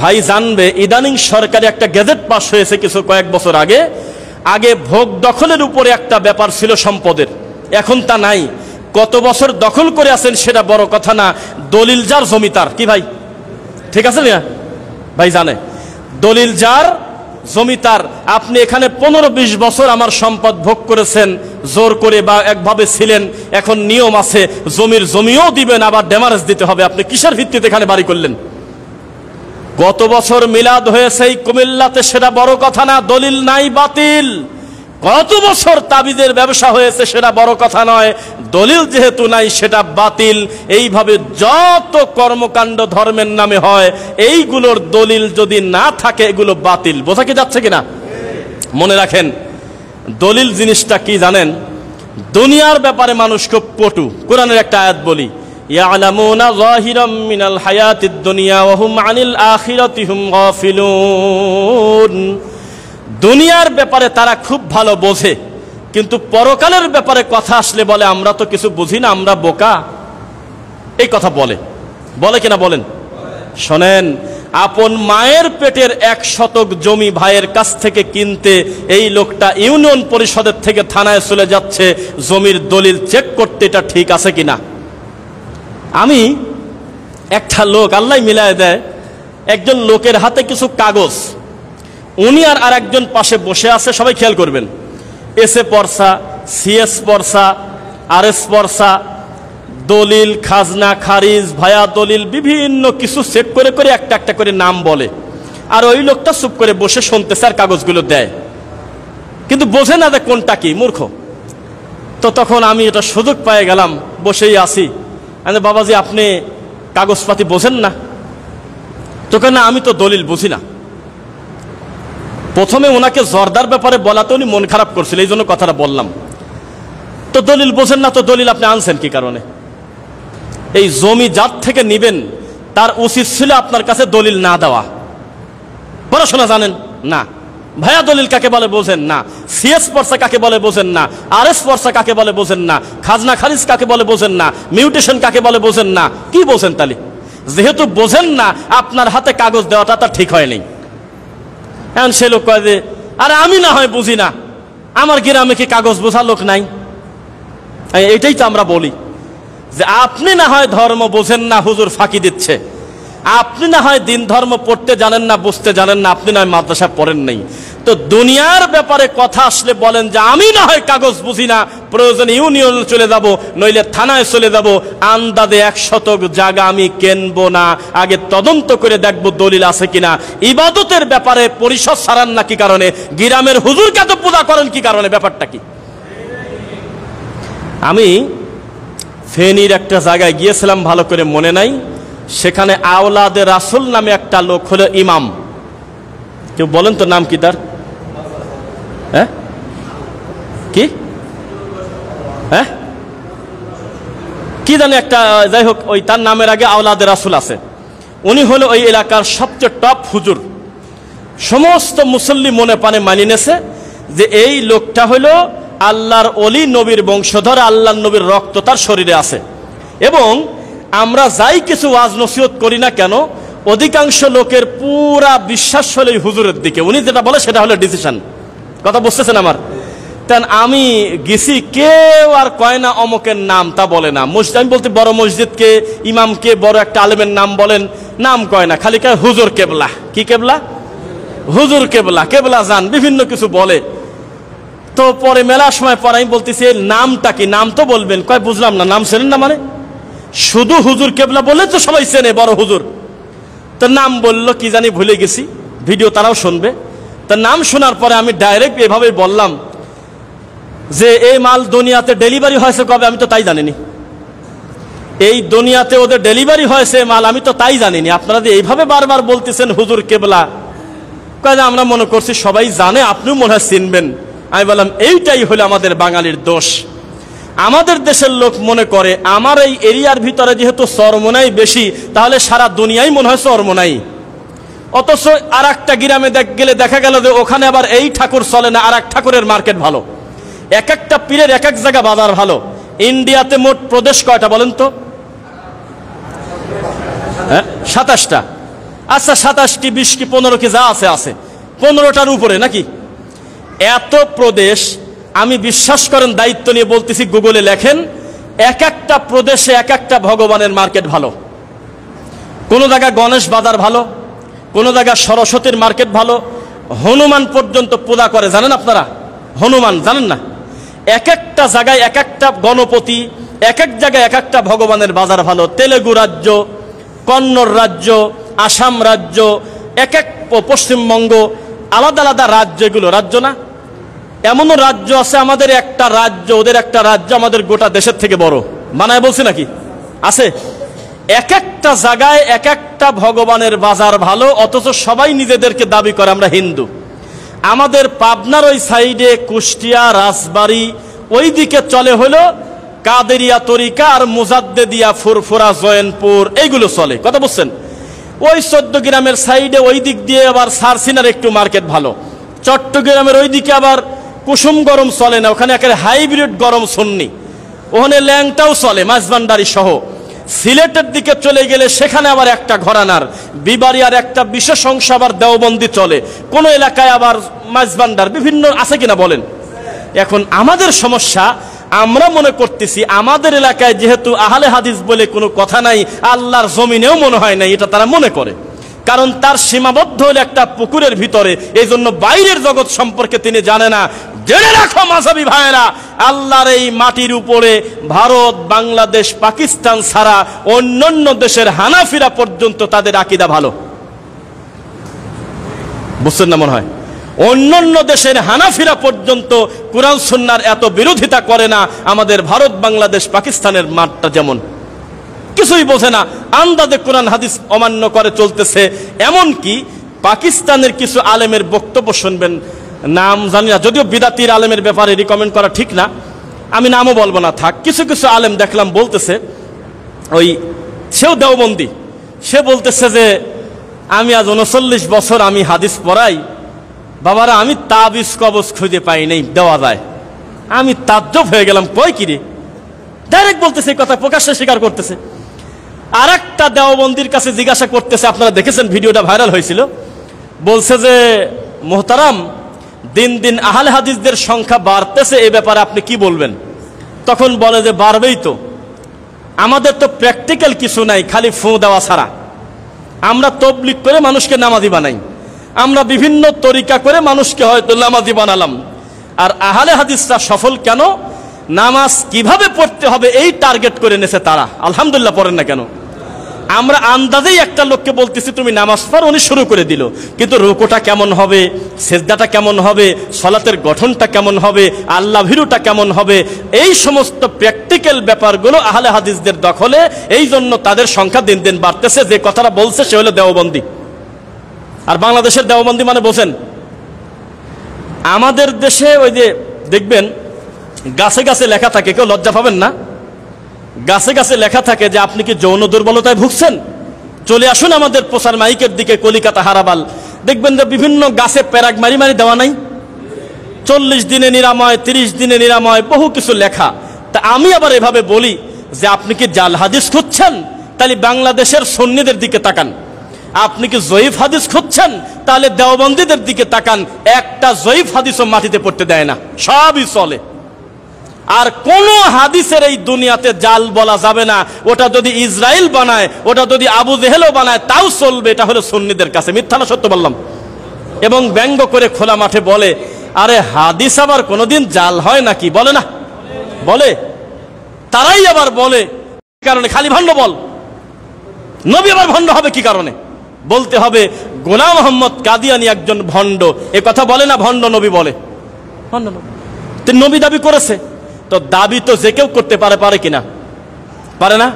ভাই জানবে, ইদানিং সরকারি একটা গেজেট পাস হয়েছে কিছু কয়েক বছর আগে। আগে ভোগ দখলের উপরে একটা ব্যাপার ছিল সম্পদের, এখন তা নাই। কত বছর দখল করে আছেন সেটা বড় কথা না, দলিল যার জমি তার। কি ভাই, ঠিক আছে না ভাই? জানে, দলিল যার জমি তার। আপনি এখানে 15-20 বছর আমার সম্পদ ভোগ করেছেন জোর করে বা একভাবে ছিলেন, এখন নিয়ম আছে জমিও দিবেন, আবার ড্যামারেজ দিতে হবে। আপনি কিসের ভিত্তিতে এখানে বাড়ি করলেন? গত বছর মিলাদ হয়েছে এই কুমিল্লাতে, সেটা বড় কথা না, দলিল নাই, বাতিল। কত বছর তাবিজের ব্যবসা হয়েছে সেটা বড় কথা নয়, দলিল যেহেতু নাই সেটা বাতিল। এইভাবে যত কর্মকাণ্ড ধর্মের নামে হয়, এইগুলোর দলিল যদি না থাকে এগুলো বাতিল। বোঝা কি যাচ্ছে কিনা? মনে রাখেন, দলিল জিনিসটা কি জানেন? দুনিয়ার ব্যাপারে মানুষ খুব পটু। কোরআনের একটা আয়াত বলি, ইয়ালামুনা যাহিরাম মিনাল হায়াতিদ দুনিয়া ওয়া হুম আনিল আখিরাতি হুম গাফিলুন। দুনিয়ার ব্যাপারে তারা খুব ভালো বোঝে, কিন্তু পরকালের ব্যাপারে কথা আসলে বলে আমরা তো কিছু বুঝি না, আমরা বোকা। এই কথা বলে কিনা বলেন? শোনেন, আপন মায়ের পেটের 1 শতক জমি ভাইয়ের কাছ থেকে কিনতে এই লোকটা ইউনিয়ন পরিষদের থেকে থানায় চলে যাচ্ছে জমির দলিল চেক করতে, এটা ঠিক আছে কিনা? আমি একটা লোক আল্লাহ মিলায় দেয়, একজন লোকের হাতে কিছু কাগজ, উনি আর একজন পাশে বসে আছে, সবাই খেয়াল করবেন, এসএ পরসা, সিএস পরসা, আরএস পরসা, দলিল, খাজনা খারিজ, ভায়া দলিল, বিভিন্ন কিছু সেট করে করে একটা একটা করে নাম বলে, আর ওই লোকটা চুপ করে বসে শুনতেছে আর কাগজগুলো দেয়, কিন্তু বোঝে না যে কোনটা কি, মূর্খ। তো তখন আমি এটা সুযোগ পেয়ে গেলাম, বসেই আসি, বাবাজি আপনি কাগজপাতি বোঝেন না? তোকে না, আমি তো দলিল বুঝি না। প্রথমে ওনাকে জর্দার ব্যাপারে বলাতে উনি মন খারাপ করছিল, এই জন্য কথাটা বললাম। তো দলিল বোঝেন না, তো দলিল আপনি আনছেন কি কারণে? এই জমি যার থেকে নিবেন তার উচিত ছিল আপনার কাছে দলিল না দেওয়া। পড়াশোনা জানেন না, ভায়া দলিল কাকে বলে বোঝেন না, সিএস পরসা কাকে বলে বোঝেন না, আরএস পরসা কাকে বলে বোঝেন না, খাজনা খারিজ কাকে বলে বোঝেন না, মিউটেশন কাকে বলে বোঝেন না, কি বোঝেন তাহলে? যেহেতু বোঝেন না, আপনার হাতে কাগজ দেওয়াটা তার ঠিক হয়নি। এখন সে লোক কয় যে আরে আমি না হয় বুঝি না, আমার গ্রামে কি কাগজ বোঝা লোক নাই? এটাই তো আমরা বলি যে আপনি না হয় ধর্ম বোঝেন না, হুজুর ফাঁকি দিচ্ছে, আপনি না হয় দিন ধর্ম পড়তে জানেন না, বুঝতে জানেন না, আপনি না হয় মাদ্রাসা পড়েন নাই, তো দুনিয়ার ব্যাপারে কথা আসলে বলেন যে আমি না হয় কাগজ বুঝি না, প্রয়োজনে ইউনিয়নে চলে যাব, নইলে থানায় চলে যাব, আন্দাজে 1 শতক জায়গা আমি কিনবো না, আগে তদন্ত করে দেখবো দলিল আছে কিনা। ইবাদতের ব্যাপারে পরিষদ ছাড়ান না কি কারণে? গ্রামের হুজুরকে এত পূজা করেন কি কারণে? ব্যাপারটা কি? আমি ফেনীর একটা জায়গায় গিয়েছিলাম, ভালো করে মনে নাই, সেখানে আওলাদে রাসূল নামে একটা লোক হলো ইমাম। কেউ বলেন তো নাম কি তার? হ্যাঁ কি হ্যাঁ কি জানি একটা, যাই হোক, ওই তার নামের আগে আওলাদে রাসূল আছে। উনি হলো ওই এলাকার সবচেয়ে টপ হুজুর। সমস্ত মুসল্লি মনে পানে মানি নেছে যে এই লোকটা হলো আল্লাহর ওলি, নবীর বংশধর, আল্লাহর নবীর রক্ত তার শরীরে আছে। এবং আমরা যাই কিছু ওয়াজ নসিহত করি না কেন, অধিকাংশ লোকের পুরা বিশ্বাস হলো হুজুরের দিকে, উনি যেটা বলে সেটা হলো ডিসিশন। কথা বুঝতেছেন আমার? তেন আমি গেছি, কেউ আর কয় না অমকের নাম, তা বলে না। মসজিদ আমি বলতে বড় মসজিদকে, ইমামকে, বড় একটা আলেমের নাম বলেন, নাম কয় না, খালি কয় হুজুর কেবলা। কি কেবলা? হুজুর কেবলা, কেবলা যান, বিভিন্ন কিছু বলে। তো পরে মেলা সময় পর আমি বলতেছি নামটা কি, নাম তো বলবেন। কয় বুঝলাম না, নাম চেনেন না মানে? শুধু হুজুর কেবলা বলে তো সবাই চেনে, বড় হুজুর। তো নাম বললো কি জানি, ভুলে গেছি, ভিডিও তারাও শুনবে। তো নাম শোনার পরে আমি ডাইরেক্ট এভাবেই বললাম যে এই মাল দুনিয়াতে ডেলিভারি হয়েছে কবে, আমি তো তাই জানিনি। এই দুনিয়াতে ওদের ডেলিভারি হয়েছে মাল, আমি তো তাই জানিনি। আপনারা যে এইভাবে বারবার বলতেছেন হুজুর কেবলা, কয় যে আমরা মনে করছি সবাই জানে, আপনিও মনে হয় চিনবেন। আমি বললাম এইটাই হলো আমাদের বাঙালির দোষ। আমাদের দেশের লোক মনে করে আমার এই এরিয়ার ভিতরে যেহেতু চরমোনাই বেশি, তাহলে সারা দুনিয়ায় মনে হয় চরমোনাই। অথচ আর একটা গ্রামে গেলে দেখা গেল যে ওখানে আবার এই ঠাকুর চলে না, আর এক ঠাকুরের মার্কেট ভালো, এক একটা পীরের এক এক জায়গা বাজার ভালো। ইন্ডিয়াতে মোট প্রদেশ কয়টা বলেন তো? 27টা। আচ্ছা 27 কি 20 কি 15 কি যা আছে আছে, 15টার উপরে নাকি? এত প্রদেশ, আমি বিশ্বাস করেন দায়িত্ব নিয়ে বলতেছি, গুগলে লেখেন, এক একটা প্রদেশে এক একটা ভগবানের মার্কেট ভালো। কোন জায়গায় গণেশ বাজার ভালো, কোন জায়গায় সরস্বতীর মার্কেট ভালো, হনুমান পর্যন্ত পূজা করে, জানেন আপনারা? হনুমান জানেন না? এক একটা জায়গায় এক একটা গণপতি, এক এক জায়গায় এক একটা ভগবানের বাজার ভালো। তেলেগু রাজ্য, কন্নড় রাজ্য, আসাম রাজ্য, এক এক পশ্চিমবঙ্গ, আলাদা আলাদা রাজ্য। এগুলো রাজ্য না? এমনও রাজ্য আছে আমাদের একটা রাজ্য, ওদের একটা রাজ্য আমাদের গোটা দেশের থেকে বড়। বানায় বলছি নাকি? আছে। এক একটা জায়গায় এক একটা ভগবানের বাজার ভালো, অথচ সবাই নিজেদেরকে দাবি করে আমরা হিন্দু। আমাদের পাবনার ওই সাইডে, কুষ্টিয়া, রাজবাড়ী, ওই দিকে চলে হলো কাদেরিয়া তরিকা আর মুজাদ্দেদিয়া, ফুরফুরা, জয়নপুর, এইগুলো চলে। কথা বুঝছেন? ওই 14 গ্রামের সাইডে ওই দিক দিয়ে আবার সারসিনার একটু মার্কেট ভালো। চট্টগ্রামের ওই দিকে আবার কুসুম গরম চলে না, ওখানে একেবারে হাইব্রিড গরম সুন্নি। ওখানে ল্যাংটাও চলে, মাঝবান্ডারি সহ। সিলেটের দিকে চলে গেলে সেখানে আবার একটা ঘরানার, বিবাড়িয়ার একটা বিশেষ অংশ আবার দেওবন্দি চলে, কোন এলাকায় আবার মাঝবান্ডার, বিভিন্ন আছে কিনা বলেন। এখন আমাদের সমস্যা, আমরা মনে করতেছি আমাদের এলাকায় যেহেতু আহলে হাদিস বলে কোনো কথা নাই, আল্লাহর জমিনেও মনে হয় নাই, এটা তারা মনে করে। কারণ তার সীমাবদ্ধ হলো একটা পুকুরের ভিতরে, এই জন্য বাইরের জগৎ সম্পর্কে তিনি জানে না। জেনে রাখো মাযহাবী ভাইয়েরা, আল্লাহর এই মাটির উপরে ভারত, বাংলাদেশ, পাকিস্তান ছাড়া অন্যান্য দেশের হানাফিরা পর্যন্ত তাদের আকীদা ভালো। বুঝছেন না মনে হয়? অন্যান্য দেশের হানাফিরা পর্যন্ত কুরআন সুন্নাহর এত বিরোধিতা করে না আমাদের ভারত, বাংলাদেশ, পাকিস্তানের মাঠটা যেমন কিছুই বোঝে না, আন্দাজে কোরআন হাদিস অমান্য করে চলতেছে। এমনকি পাকিস্তানের কিছু আলেমের বক্তব্য শুনবেন, নাম জানি না, যদিও বিদাতির আলেমের ব্যাপারে রিকমেন্ড করা ঠিক না, আমি নামও বলবো না, থাক। কিছু কিছু আলেম দেখলাম বলতেছে, ওই সেও দেওবন্দি, সে বলতেছে যে আমি আজ 39 বছর আমি হাদিস পড়াই, বাবারা আমি তাবিজ কবজ খুঁজে পাই নাই দেওয়া যায়। আমি তাজ্জব হয়ে গেলাম, কই কি রে, ডাইরেক্ট বলতেছে, কথা প্রকাশ্যে স্বীকার করতেছে। আর একটা দেওবন্দির কাছে জিজ্ঞাসা করতেছে, আপনারা দেখেছেন ভিডিওটা ভাইরাল হয়েছিল, বলছে যে মোহতারাম, দিন দিন আহলে হাদিসদের সংখ্যা বাড়তেছে, এই ব্যাপারে আপনি কি বলবেন? তখন বলে যে বাড়বেই তো, আমাদের তো প্র্যাকটিক্যাল কিছু নাই, খালি ফু দেওয়া ছাড়া। আমরা তবলিগ করে মানুষকে নামাজি বানাই, আমরা বিভিন্ন তরিকা করে মানুষকে হয়তো নামাজি বানালাম। আর আহলে হাদিসরা সফল কেন? নামাজ কিভাবে পড়তে হবে এই টার্গেট করে নেছে তারা। আলহামদুলিল্লাহ পড়েন না কেন? আমরা আন্দাজেই একটা লোককে বলতেছি তুমি নামাজ পড়, উনি শুরু করে দিল, কিন্তু রুকুটা কেমন হবে, সেজদাটা কেমন হবে, সালাতের গঠনটা কেমন হবে, আল্লাহ ভীরুটা কেমন হবে, এই সমস্ত প্র্যাকটিক্যাল ব্যাপারগুলো আহলে হাদিসদের দখলে। এই জন্য তাদের সংখ্যা দিন দিন বাড়তেছে। যে কথাটা বলছে সে হলো দেওবন্দি। আর বাংলাদেশের দেওবন্দি মানে বোঝেন, আমাদের দেশে ওই যে দেখবেন গাছে গাছে লেখা থাকে, কেউ লজ্জা পাবেন না, গাছে গাছে লেখা থাকে যে আপনি কি যৌন দুর্বলতায় ভুগছেন, চলে আসুন আমাদের প্রচার মাইকের দিকে, কলিকাতা, হারাবাল। দেখবেন যে বিভিন্ন গাছে প্যারাগ মারি মারি দেওয়া নাই, 40 দিনে নিরাময়, 30 দিনে নিরাময়, বহু কিছু লেখা। তা আমি আবার এভাবে বলি যে আপনি কি জাল হাদিস খুঁজছেন, তাহলে বাংলাদেশের সুন্নিদের দিকে তাকান। আপনি কি জয়ীফ হাদিস খুঁজছেন, তাহলে দেওবন্দীদের দিকে তাকান। একটা জয়ীফ হাদিসও মাটিতে পড়তে দেয় না, সবই চলে। আর কোন হাদিসের এই দুনিয়াতে জাল বলা যাবে না। ওটা যদি ইসরায়েল বানায়, ওটা যদি আবু জেহেলও বানায়, তাও চলবে। এটা হলো সুন্নিদের কাছে। মিথ্যা না সত্য বললাম? এবং ব্যঙ্গ করে খোলা মাঠে বলে, আরে হাদিস আবার কোনোদিন জাল হয় নাকি? বলে না, বলে। তারাই আবার বলে কি কারণে? খালি ভণ্ড বল। নবী আবার ভণ্ড হবে কি কারণে? বলতে হবে গোলাম মোহাম্মদ কাদিয়ানী একজন ভণ্ড। এ কথা বলে না, ভণ্ড নবী বলে। ভণ্ড নবী, তিনি নবী দাবি করেছে, তো দাবি তো যে কেউ করতে পারে, পারে কিনা? পারে না।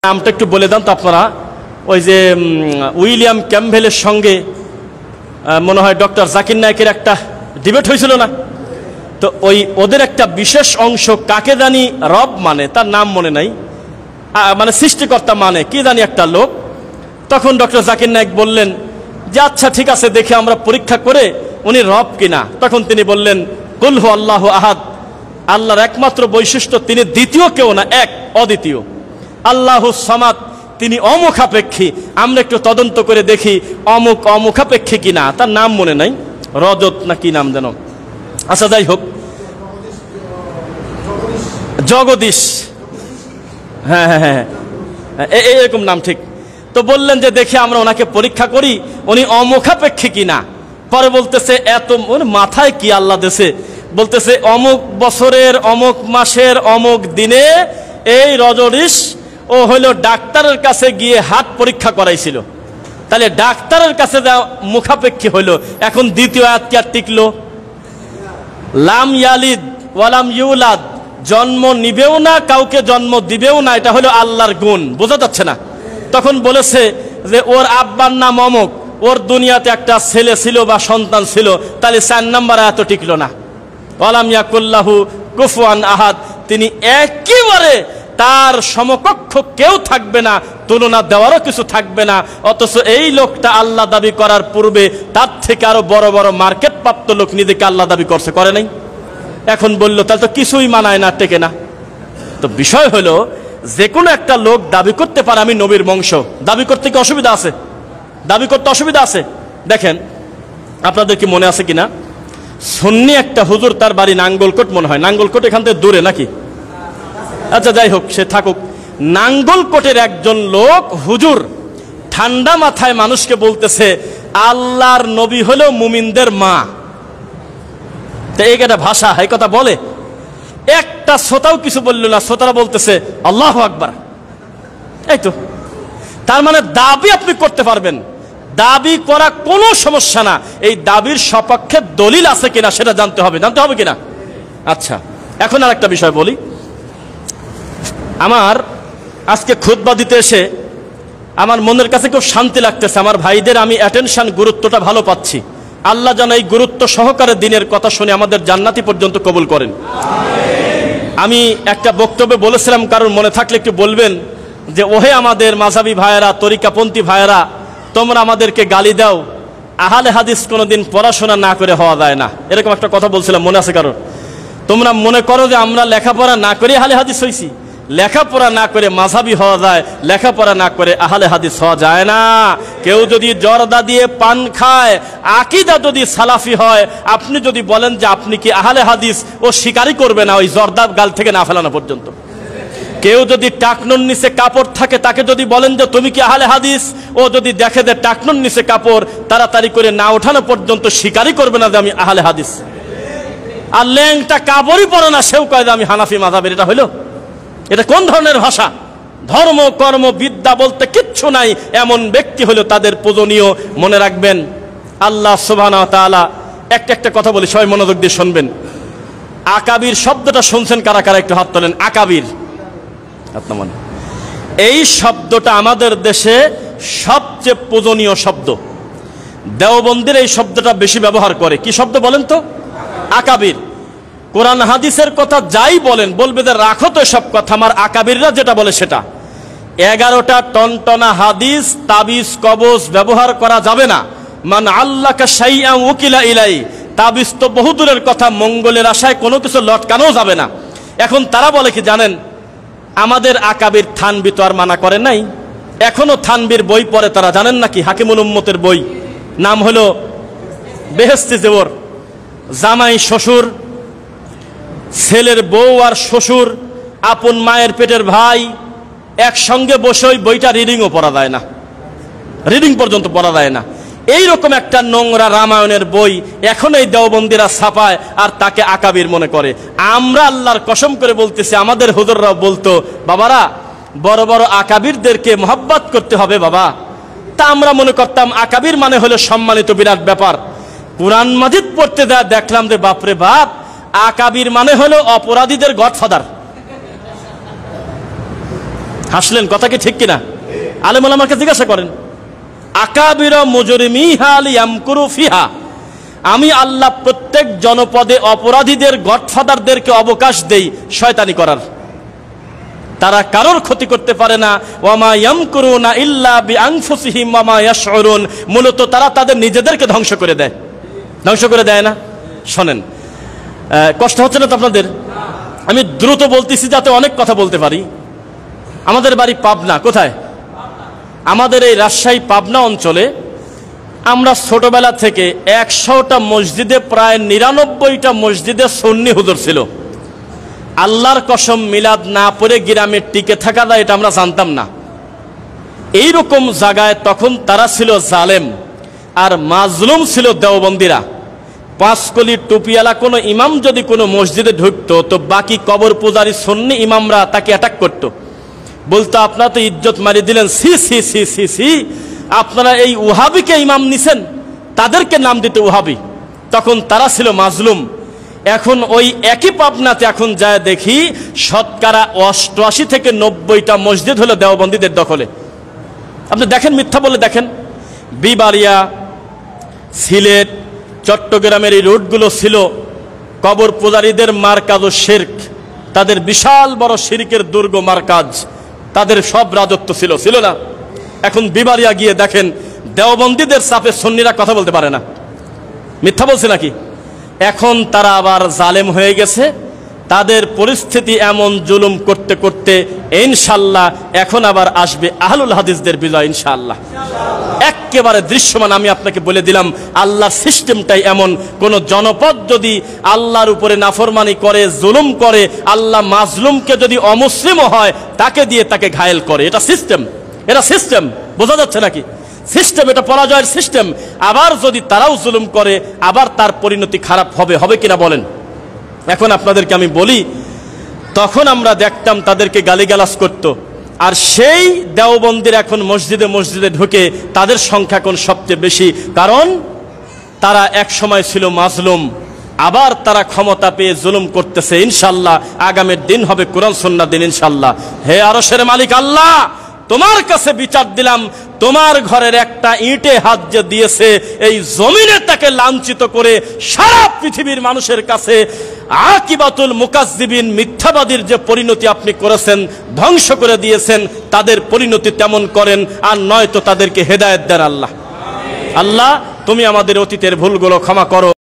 নামটা একটু বলে দেন তো আপনারা। ওই যে উইলিয়াম ক্যাম্পবেলের সঙ্গে মনে হয় ডক্টর জাকির নায়েকের একটা ডিবেট হয়েছিল না? তো ওই ওদের একটা বিশেষ অংশ কাকে জানি রব মানে, তার নাম মনে নাই, মানে সৃষ্টিকর্তা মানে কি জানি একটা লোক। তখন ডক্টর জাকির নায়েক বললেন যে আচ্ছা ঠিক আছে, দেখে আমরা পরীক্ষা করে উনি রব কিনা। তখন তিনি বললেন কুল হু আল্লাহু আহাদ, আল্লাহর একমাত্র বৈশিষ্ট্য তিনি দ্বিতীয় কেউ না, এক, অদ্বিতীয়। আল্লাহু সামাদ, তিনি অমুখাপেক্ষী। আমরা একটু তদন্ত করে দেখি অমুখাপেক্ষী কিনা। তার নাম মনে নাই, রজত না কি নাম যেন। আচ্ছা যাই হোক, জগদীশ, হ্যাঁ হ্যাঁ হ্যাঁ, এরকম নাম ঠিক। তো বললেন যে দেখে আমরা ওনাকে পরীক্ষা করি উনি অমুখাপেক্ষী কিনা। পরে বলতেছে এত মাথায় কি আল্লাহ দেশে, বলতেছে অমুক বছরের অমুক মাসের অমুক দিনে এই রজনীশ ও হইলো ডাক্তারের কাছে গিয়ে হাত পরীক্ষা করাইছিল। তাহলে ডাক্তারের কাছে যা মুখাপেক্ষী হইলো। এখন দ্বিতীয় আয়াত কি আর টিকলো? লাম ইয়ালিদ ওয়ালাম ইউলাদ, জন্ম নিবেও না, কাউকে জন্ম দিবেও না, এটা হলো আল্লাহর গুণ। বোঝা যাচ্ছে না? তখন বলেছে যে ওর আব্বার নাম অমুক, ওর দুনিয়াতে একটা ছেলে ছিল বা সন্তান ছিল, তাহলে 4 নম্বর আয়াত টিকলো না। ওয়ালাম ইয়াকুল্লাহু কুফুয়ান আহাদ, তিনি একেবারে তার সমকক্ষ কেউ থাকবে না, তুলনা দেওয়ারও কিছু থাকবে না। অথচ এই লোকটা আল্লাহ দাবি করার পূর্বে তার থেকে আরো বড় বড় মার্কেট প্রাপ্ত লোক নিজেকে আল্লাহ দাবি করছে, করে নাই? এখন বললো তাহলে তো কিছুই মানায় না, টেকে না। তো বিষয় হলো যে কোনো একটা লোক দাবি করতে পারে আমি নবীর বংশ, দাবি করতে কি অসুবিধা আছে? দাবি করতে অসুবিধা আছে? দেখেন, আপনাদের কি মনে আছে কিনা, সুন্নি একটা হুজুর, তার বাড়ি নাঙ্গলকোট মনে হয়, নাঙ্গলকোট এখান থেকে দূরে নাকি? আচ্ছা যাই হোক, সে থাকুক। নাঙ্গলকোটের একজন লোক হুজুর ঠান্ডা মাথায় মানুষকে বলতেছে আল্লাহর নবী হলো মুমিনদের মা। তো এই একটা ভাষা, এই কথা বলে? একটা শ্রোতাও কিছু বলল না, শ্রোতারা বলতেছে আল্লাহু আকবার। এই তো, তার মানে দাবি আপনি করতে পারবেন, দাবি করা কোনো সমস্যা না। এই দাবির সপক্ষে দলিল আছে কিনা সেটা জানতে হবে, জানতে হবে কিনা? আচ্ছা, এখন আর একটা বিষয় বলি। আমার আজকে খুতবা দিতে এসে আমার মনের কাছে খুব শান্তি লাগতেছে। আমার ভাইদের আমি অ্যাটেনশন, গুরুত্বটা ভালো পাচ্ছি। আল্লাহ যেন এই গুরুত্ব সহকারে দিনের কথা শুনে আমাদের জান্নাতি পর্যন্ত কবুল করেন। আমি একটা বক্তব্যে বলেছিলাম, কারণ মনে থাকলে একটু বলবেন, যে ওহে আমাদের মাযহাবী ভাইয়েরা, তরিকাপন্থী ভাইয়েরা, তোমরা আমাদেরকে গালি দাও, আহলে হাদিস কোনোদিন পড়াশোনা না করে হওয়া যায় না, এরকম একটা কথা বলছিলাম, মনে আছে কারণ? তোমরা মনে করো যে আমরা লেখাপড়া না করে আহলে হাদিস হইছি। লেখাপড়া না করে মাযহাবী হওয়া যায়, লেখাপড়া না করে আহলে হাদিস হওয়া যায় না। কেউ যদি জর্দা দিয়ে পান খায়, আকীদা যদি সালাফি হয়, আপনি যদি বলেন যে আপনি কি আহলে হাদিস, ও স্বীকারই করবে না ওই জর্দা গাল থেকে না ফেলানো পর্যন্ত। কেউ যদি টাকনুর নিচে কাপড় থাকে, তাকে যদি বলেন যে তুমি কি আহলে হাদিস, ও যদি দেখে যে টাকনুর নিচে কাপড়, তাড়াতাড়ি করে না ওঠানো পর্যন্ত স্বীকারই করবে না যে আমি আহলে হাদিস। আর ল্যাংটা কাপড়ই পরে না, সেও কয় যে আমি হানাফি মাযহাবের। এটা হইল? এটা কোন ধরনের ভাষা? ধর্ম কর্ম বিদ্যা বলতে কিচ্ছু নাই, এমন ব্যক্তি হলো তাদের পূজনীয়। মনে রাখবেন, আল্লাহ সুবহানাহু ওয়া তাআলা, একটা কথা বলি, সবাই মনোযোগ দিয়ে শুনবেন। আকাবির শব্দটা শুনছেন কারা কারা? একটু হাত তোলেন। আকাবির, এই শব্দটা আমাদের দেশে সবচেয়ে পূজনীয় শব্দ। দেওবন্দির এই শব্দটা বেশি ব্যবহার করে। কি শব্দ বলেন তো? আকাবির। কোরআন হাদিসের কথা যাই বলেন, বলবে যে রাখো তো সব কথা, আমার আকাবিররা যেটা বলে সেটা। 11টা টনটনা হাদিস, তাবিজ কবজ ব্যবহার করা যাবে না। মান আল্লাকা শাইআন উকিলা ইলাই, তাবিজ তো বহুদূরের কথা, মঙ্গলের আশায় কোনো কিছু লটকানো যাবে না। এখন তারা বলে কি জানেন, আমাদের আকাবির থানবি তো আর মানা করে নাই, এখনো থানবির বই পড়ে তারা, জানেন নাকি? হাকিমুল উম্মতের বই, নাম হলো বেহেশতি জেবর। জামাই শ্বশুর, ছেলের বউ আর শ্বশুর, আপন মায়ের পেটের ভাই একসঙ্গে বসে ওই বইটা রিডিংও পড়া যায় না, রিডিং পর্যন্ত পড়া যায় না। এইরকম একটা নোংরা রামায়ণের বই এখন এই দেওবন্দিরা ছাপায়, আর তাকে আকাবির মনে করে। আমরা আল্লাহর কসম করে বলতেছি, আমাদের হুজুররাও বলতো, বাবারা বড় বড় আকাবিরদেরকে মহব্বত করতে হবে বাবা। তা আমরা মনে করতাম আকাবির মানে হলো সম্মানিত বিরাট ব্যাপার। কুরআন মাজিদ পড়তে দেয়া দেখলাম যে বাপরে বাপ, আকাবির মানে হলো অপরাধীদের গডফাদার। হাসলেন, কথা কি ঠিক কিনা? আলেম ওলামাকে জিজ্ঞাসা করেন। আকাবিরা মুজরিমিহা লিয়ামকুরু ফিহা, আমি আল্লাহ প্রত্যেক জনপদে অপরাধীদের গডফাদারদেরকে অবকাশ দেই শয়তানি করার। তারা কারোর ক্ষতি করতে পারে না। ওয়ামা ইয়ামকুরুনা ইল্লা বিআনফুসিহিম ওয়ামা ইয়াশউরুন, মূলত তারা তাদের নিজেদেরকে ধ্বংস করে দেয়। ধ্বংস করে দেয় না? শোনেন, কষ্ট হচ্ছে না তো আপনাদের? আমি দ্রুত বলতেছি যাতে অনেক কথা বলতে পারি। আমাদের বাড়ি পাবনা। কোথায়? আমাদের এই রাজশাহী পাবনা অঞ্চলে আমরা ছোটবেলা থেকে 100টা মসজিদে প্রায় 99টা মসজিদে সুন্নি হুজুর ছিল। আল্লাহর কসম, মিলাদ না পড়ে গ্রামে টিকে থাকা যায় এটা আমরা জানতাম না। এইরকম জায়গায় তখন তারা ছিল জালেম আর মাজলুম ছিল দেওবন্দিরা। 5 কলি টুপিওয়ালা কোনো ইমাম যদি কোনো মসজিদে ঢুকতো, তো বাকি কবর পূজারী সুন্নি ইমামরা তাকে অ্যাটাক করতো, বলতো আপনারা তো ইজ্জত মারি দিলেন, সি সি সি সি সি, আপনারা এই ওহাবিকে ইমাম নিছেন, তাদেরকে নাম দিতে ওহাবি। তখন তারা ছিল মাজলুম। এখন ওই একই পাবনাতে এখন যায় দেখি শতকরা 88 থেকে 90টা মসজিদ হলো দেওবন্দীদের দখলে। আপনি দেখেন, মিথ্যা বলে দেখেন। বিবাড়িয়া, সিলেট, চট্টগ্রামের এই রোডগুলো ছিল কবর পূজারীদের মারকাজ ও শিরক, তাদের বিশাল বড় শিরকের দুর্গ মারকাজ, তাদের সব রাজত্ব ছিল, ছিল না? এখন বিবাড়িয়া গিয়ে দেখেন দেওবন্দীদের চাপে সুন্নিরা কথা বলতে পারে না। মিথ্যা বলছে নাকি? এখন তারা আবার জালেম হয়ে গেছে, তাদের পরিস্থিতি এমন জুলুম করতে করতে ইনশাআল্লাহ এখন আবার আসবে আহলুল হাদিসদের বিজয় ইনশাআল্লাহ। একেবারে দৃশ্যমান আমি আপনাকে বলে দিলাম, আল্লাহর সিস্টেমটাই এমন। কোন জনপদ যদি আল্লাহর উপরে নাফরমানি করে, জুলুম করে, আল্লাহ মাজলুমকে যদি অমুসলিমও হয় তাকে দিয়ে তাকে ঘায়েল করে। এটা সিস্টেম, এটা সিস্টেম। বোঝা যাচ্ছে নাকি? সিস্টেম, এটা পরাজয়ের সিস্টেম। আবার যদি তারাও জুলুম করে, আবার তার পরিণতি খারাপ হবে, হবে কিনা বলেন? এখন আপনাদেরকে আমি বলি, তখন আমরা দেখতাম তাদেরকে গালিগালাজ করত, আর সেই দেওবন্দির এখন মসজিদে মসজিদে ঢুকে তাদের সংখ্যা এখন সবচেয়ে বেশি। কারণ তারা এক সময় ছিল মাজলুম, আবার তারা ক্ষমতা পেয়ে জুলুম করতেছে। ইনশাআল্লাহ আগামীর দিন হবে কোরআন সুন্নাহ দিন ইনশাআল্লাহ। হে আরশের মালিক আল্লাহ, তোমার কাছে বিচার দিলাম, তোমার ঘরের একটা ইঁটে হাত যে দিয়েছে এই জমিনে তাকে লাঞ্ছিত করে সারা পৃথিবীর মানুষের কাছে আকিবাতুল মুকাজ্জিবিন, মিথ্যাবাদীর যে পরিণতি আপনি করেছেন, ধ্বংস করে দিয়েছেন, তাদের পরিণতি তেমন করেন, আর নয়তো তাদেরকে হেদায়েত দেন আল্লাহ। আল্লাহ তুমি আমাদের অতীতের ভুলগুলো ক্ষমা করো।